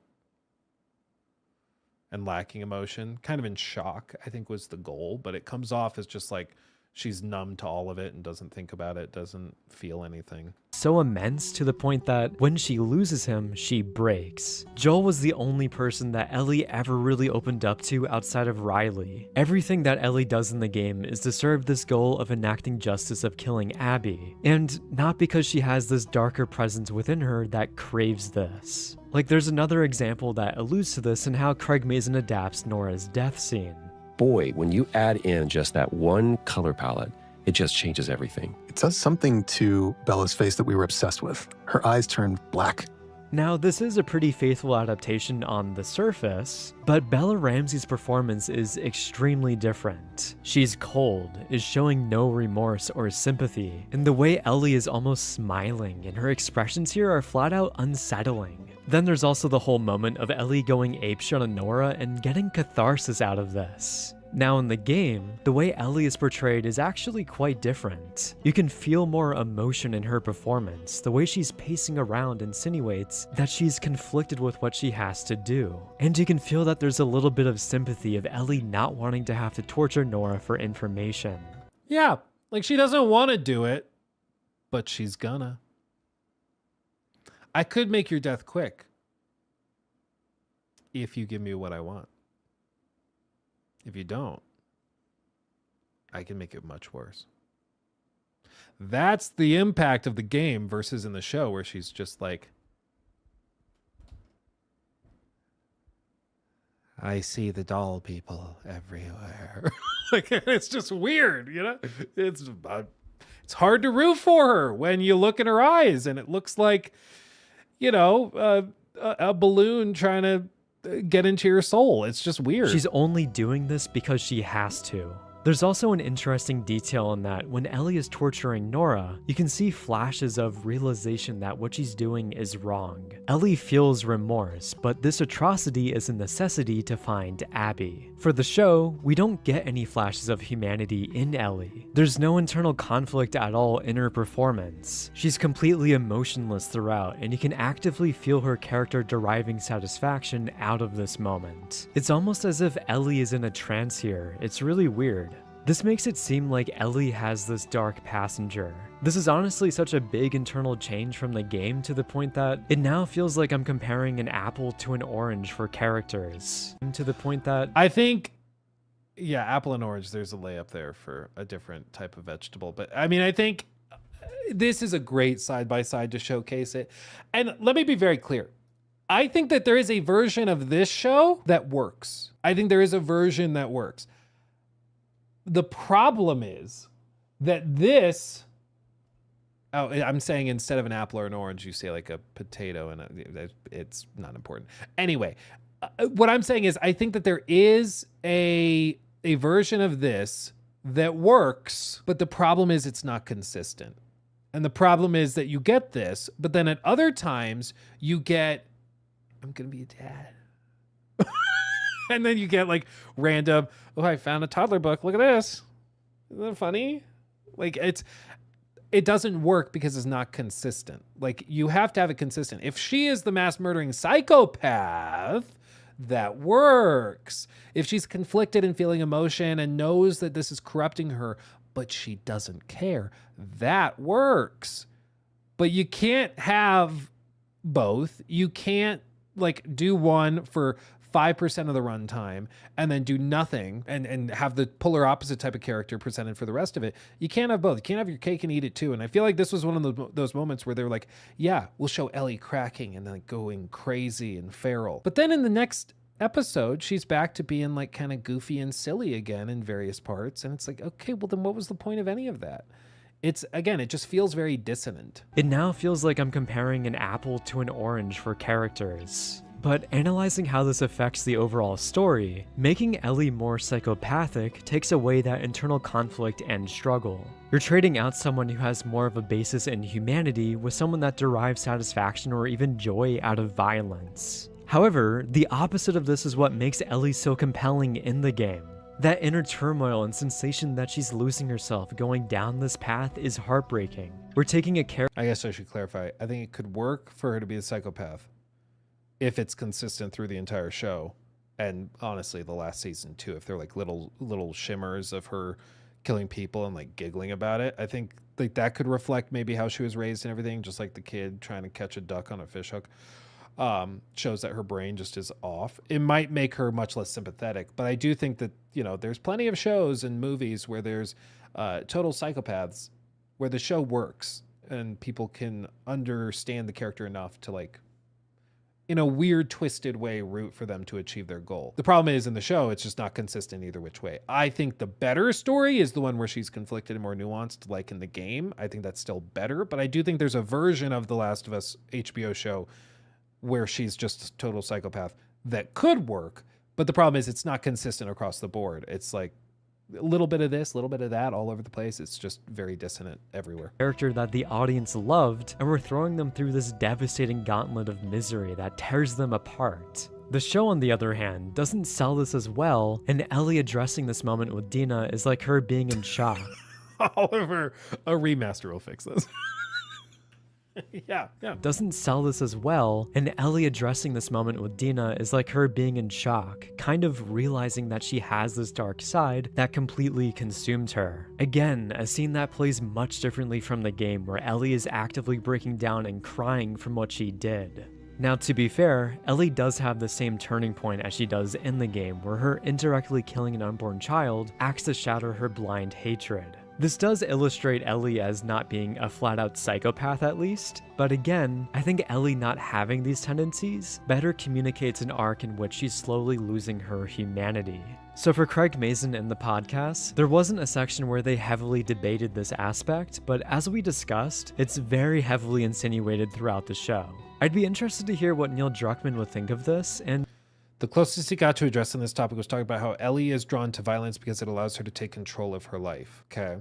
and lacking emotion, kind of in shock, I think was the goal. But it comes off as just like she's numb to all of it and doesn't think about it, doesn't feel anything. so immense to the point that when she loses him, she breaks. Joel was the only person that Ellie ever really opened up to outside of Riley. Everything that Ellie does in the game is to serve this goal of enacting justice of killing Abby, and not because she has this darker presence within her that craves this. Like, there's another example that alludes to this in how Craig Mazin adapts Nora's death scene. Boy, when you add in just that one color palette, it just changes everything. It does something to Bella's face that we were obsessed with. Her eyes turned black. Now, this is a pretty faithful adaptation on the surface, but Bella Ramsey's performance is extremely different. She's cold, is showing no remorse or sympathy, and the way Ellie is almost smiling, and her expressions here are flat out unsettling. Then there's also the whole moment of Ellie going apeshit on Nora and getting catharsis out of this. Now in the game, the way Ellie is portrayed is actually quite different. You can feel more emotion in her performance. The way she's pacing around insinuates that she's conflicted with what she has to do. And you can feel that there's a little bit of sympathy of Ellie not wanting to have to torture Nora for information. Yeah, like she doesn't want to do it, but she's gonna. I could make your death quick if you give me what I want. If you don't, I can make it much worse. That's the impact of the game versus in the show where she's just like, I see the doll people everywhere. Like, it's just weird, you know? It's hard to root for her when you look in her eyes and it looks like, you know, a balloon trying to get into your soul. It's just weird. She's only doing this because she has to. There's also an interesting detail in that when Ellie is torturing Nora, you can see flashes of realization that what she's doing is wrong. Ellie feels remorse, but this atrocity is a necessity to find Abby. For the show, we don't get any flashes of humanity in Ellie. There's no internal conflict at all in her performance. She's completely emotionless throughout, and you can actively feel her character deriving satisfaction out of this moment. It's almost as if Ellie is in a trance here. It's really weird. This makes it seem like Ellie has this dark passenger. This is honestly such a big internal change from the game to the point that it now feels like I'm comparing an apple to an orange for characters. And to the point that I think, yeah, apple and orange, there's a layup there for a different type of vegetable. But I mean, I think this is a great side-by-side to showcase it. And let me be very clear. I think that there is a version of this show that works. I think there is a version that works. The problem is that this, oh, I'm saying instead of an apple or an orange, you say like a potato, and it's not important. Anyway, what I'm saying is I think that there is a version of this that works, but the problem is it's not consistent. And the problem is that you get this, but then at other times you get, I'm going to be a dad. And then you get like random, oh, I found a toddler book. Look at this. Isn't that funny? Like it doesn't work because it's not consistent. Like you have to have it consistent. If she is the mass murdering psychopath, that works. If she's conflicted and feeling emotion and knows that this is corrupting her, but she doesn't care, that works. But you can't have both. You can't like do one for 5% of the runtime and then do nothing and have the polar opposite type of character presented for the rest of it. You can't have both. You can't have your cake and eat it too. And I feel like this was one of those moments where they were like, yeah, we'll show Ellie cracking and like going crazy and feral. But then in the next episode, she's back to being like kind of goofy and silly again in various parts. And it's like, okay, well then what was the point of any of that? It's, again, it just feels very dissonant. It now feels like I'm comparing an apple to an orange for characters. But analyzing how this affects the overall story, making Ellie more psychopathic takes away that internal conflict and struggle. You're trading out someone who has more of a basis in humanity with someone that derives satisfaction or even joy out of violence. However, the opposite of this is what makes Ellie so compelling in the game. That inner turmoil and sensation that she's losing herself going down this path is heartbreaking. We're taking a character. I guess I should clarify. I think it could work for her to be a psychopath if it's consistent through the entire show. And honestly, the last season too, if they're like little shimmers of her killing people and like giggling about it. I think like that could reflect maybe how she was raised and everything, just like the kid trying to catch a duck on a fish hook. Shows that her brain just is off. It might make her much less sympathetic, but I do think that, you know, there's plenty of shows and movies where there's total psychopaths where the show works and people can understand the character enough to like, in a weird, twisted way, root for them to achieve their goal. The problem is in the show, it's just not consistent either which way. I think the better story is the one where she's conflicted and more nuanced, like in the game. I think that's still better, but I do think there's a version of The Last of Us HBO show where she's just a total psychopath that could work. But the problem is it's not consistent across the board. It's like a little bit of this, a little bit of that all over the place. It's just very dissonant everywhere. Character that the audience loved, and we're throwing them through this devastating gauntlet of misery that tears them apart. The show, on the other hand, doesn't sell this as well, and Ellie addressing this moment with Dina is like her being in shock. Oliver, a remaster will fix this. Yeah. Doesn't sell this as well, and Ellie addressing this moment with Dina is like her being in shock, kind of realizing that she has this dark side that completely consumed her. Again, a scene that plays much differently from the game, where Ellie is actively breaking down and crying from what she did. Now, to be fair, Ellie does have the same turning point as she does in the game, where her indirectly killing an unborn child acts to shatter her blind hatred. This does illustrate Ellie as not being a flat-out psychopath at least, but again, I think Ellie not having these tendencies better communicates an arc in which she's slowly losing her humanity. So for Craig Mazin in the podcast, there wasn't a section where they heavily debated this aspect, but as we discussed, it's very heavily insinuated throughout the show. I'd be interested to hear what Neil Druckmann would think of this, and the closest he got to addressing this topic was talking about how Ellie is drawn to violence because it allows her to take control of her life. Okay.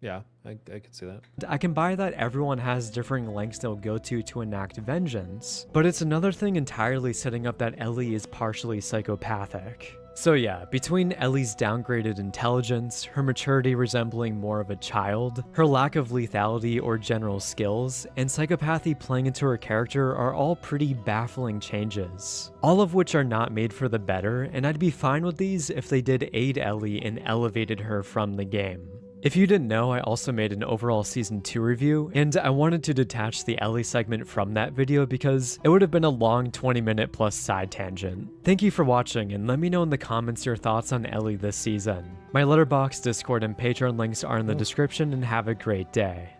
Yeah, I can see that. I can buy that everyone has differing lengths they'll go to enact vengeance, but it's another thing entirely setting up that Ellie is partially psychopathic. So yeah, between Ellie's downgraded intelligence, her maturity resembling more of a child, her lack of lethality or general skills, and psychopathy playing into her character are all pretty baffling changes. All of which are not made for the better, and I'd be fine with these if they did aid Ellie and elevated her from the game. If you didn't know, I also made an overall Season 2 review, and I wanted to detach the Ellie segment from that video because it would have been a long 20-minute plus side tangent. Thank you for watching, and let me know in the comments your thoughts on Ellie this season. My Letterboxd, Discord, and Patreon links are in the description, and have a great day.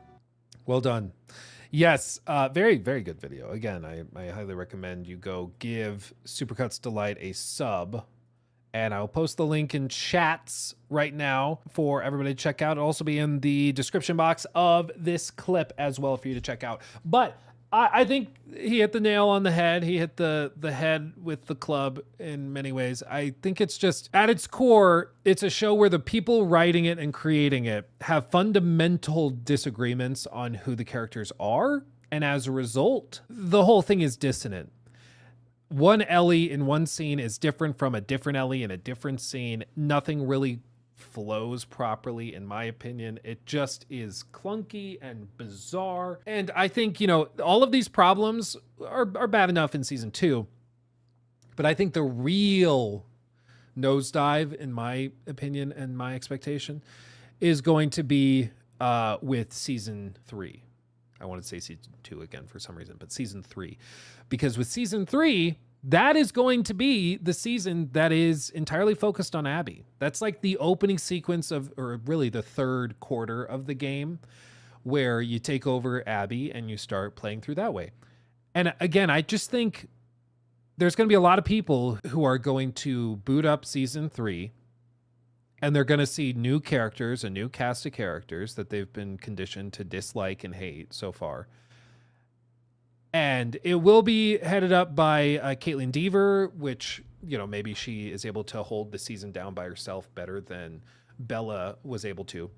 Well done. Yes, very, very good video. Again, I highly recommend you go give Supercuts Delight a sub. And I'll post the link in chats right now for everybody to check out. It'll also be in the description box of this clip as well for you to check out. But I think he hit the nail on the head. He hit the head with the club in many ways. I think it's just, at its core, it's a show where the people writing it and creating it have fundamental disagreements on who the characters are. And as a result, the whole thing is dissonant. One Ellie in one scene is different from a different Ellie in a different scene. Nothing really flows properly, in my opinion. It just is clunky and bizarre. And I think, you know, all of these problems are bad enough in season 2. But I think the real nosedive, in my opinion and my expectation, is going to be with season 3. I want to say season 2 again for some reason, but season 3. Because with season 3, that is going to be the season that is entirely focused on Abby. That's like the opening sequence of, or really the third quarter of the game, where you take over Abby and you start playing through that way. And again, I just think there's going to be a lot of people who are going to boot up season 3, and they're going to see new characters, a new cast of characters that they've been conditioned to dislike and hate so far. And it will be headed up by Caitlin Dever, which, you know, maybe she is able to hold the season down by herself better than Bella was able to.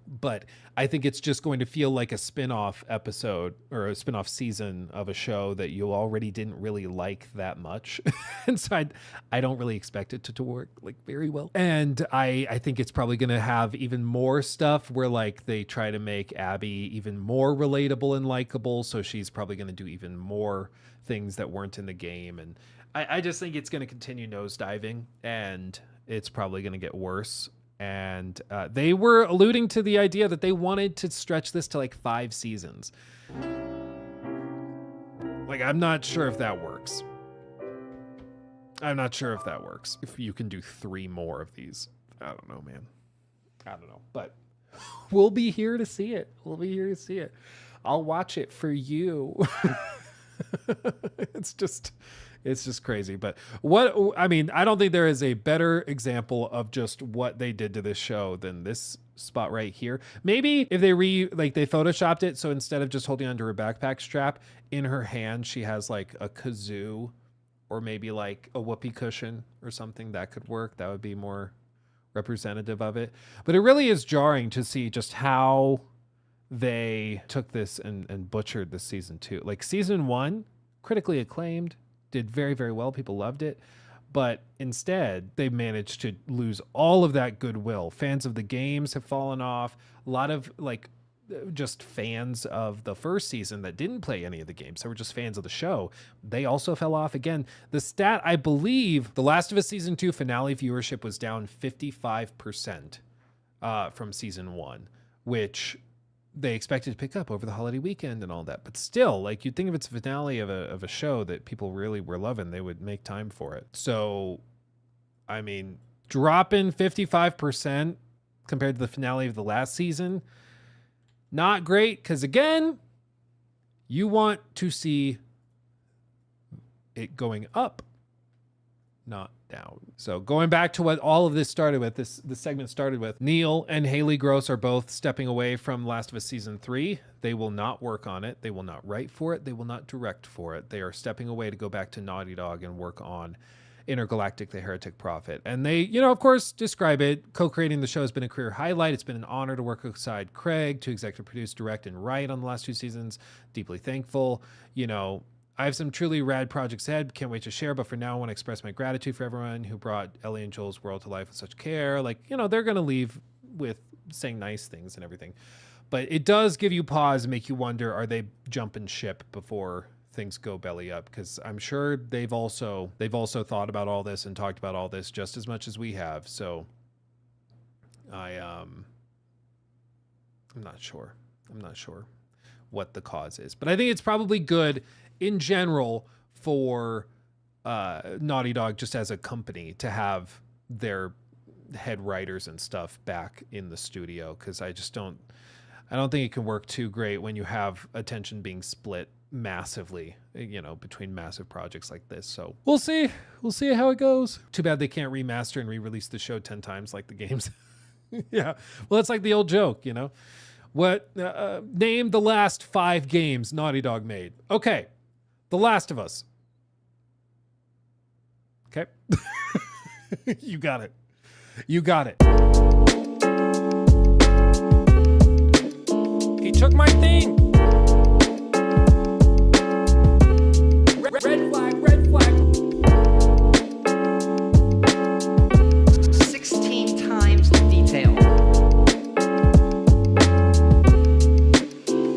But I think it's just going to feel like a spin-off episode or a spin-off season of a show that you already didn't really like that much. And so I don't really expect it to work like very well. And I think it's probably going to have even more stuff where like they try to make Abby even more relatable and likable. So she's probably going to do even more things that weren't in the game. And I just think it's going to continue nosediving, and it's probably going to get worse And they were alluding to the idea that they wanted to stretch this to like 5 seasons. Like, I'm not sure if that works. If you can do 3 more of these. I don't know, man. I don't know. But we'll be here to see it. I'll watch it for you. It's just crazy. But I don't think there is a better example of just what they did to this show than this spot right here. Maybe if they photoshopped it, so instead of just holding onto her backpack strap, in her hand she has like a kazoo or maybe like a whoopee cushion or something. That could work. That would be more representative of it. But it really is jarring to see just how they took this and butchered this season 2. Like season 1, critically acclaimed, did very, very well. People loved it. But instead, they managed to lose all of that goodwill. Fans of the games have fallen off. A lot of like just fans of the first season that didn't play any of the games, they were just fans of the show, they also fell off again. The stat, I believe, The Last of Us season 2 finale viewership was down 55% from season 1, which they expected to pick up over the holiday weekend and all that. But still, like, you'd think if it's a finale of a show that people really were loving, they would make time for it. So, I mean, dropping 55% compared to the finale of the last season, not great, because again, you want to see it going up, not down. So going back to what all of this started with, this segment started with, Neil and Haley Gross are both stepping away from Last of Us Season 3. They will not work on it. They will not write for it. They will not direct for it. They are stepping away to go back to Naughty Dog and work on Intergalactic, the Heretic Prophet. And they, of course, describe it. Co-creating the show has been a career highlight. It's been an honor to work alongside Craig, to executive produce, direct, and write on the last 2 seasons. Deeply thankful. I have some truly rad projects ahead. Can't wait to share. But for now, I want to express my gratitude for everyone who brought Ellie and Joel's world to life with such care. Like, they're going to leave with saying nice things and everything. But it does give you pause and make you wonder, are they jumping ship before things go belly up? Because I'm sure they've also thought about all this and talked about all this just as much as we have. So I'm not sure what the cause is, but I think it's probably good in general for Naughty Dog, just as a company, to have their head writers and stuff back in the studio, because I don't think it can work too great when you have attention being split massively, between massive projects like this. So we'll see how it goes. Too bad they can't remaster and re-release the show 10 times like the games. Yeah, well, it's like the old joke, what name the last 5 games Naughty Dog made. Okay, The Last of Us. Okay. You got it. He took my thing.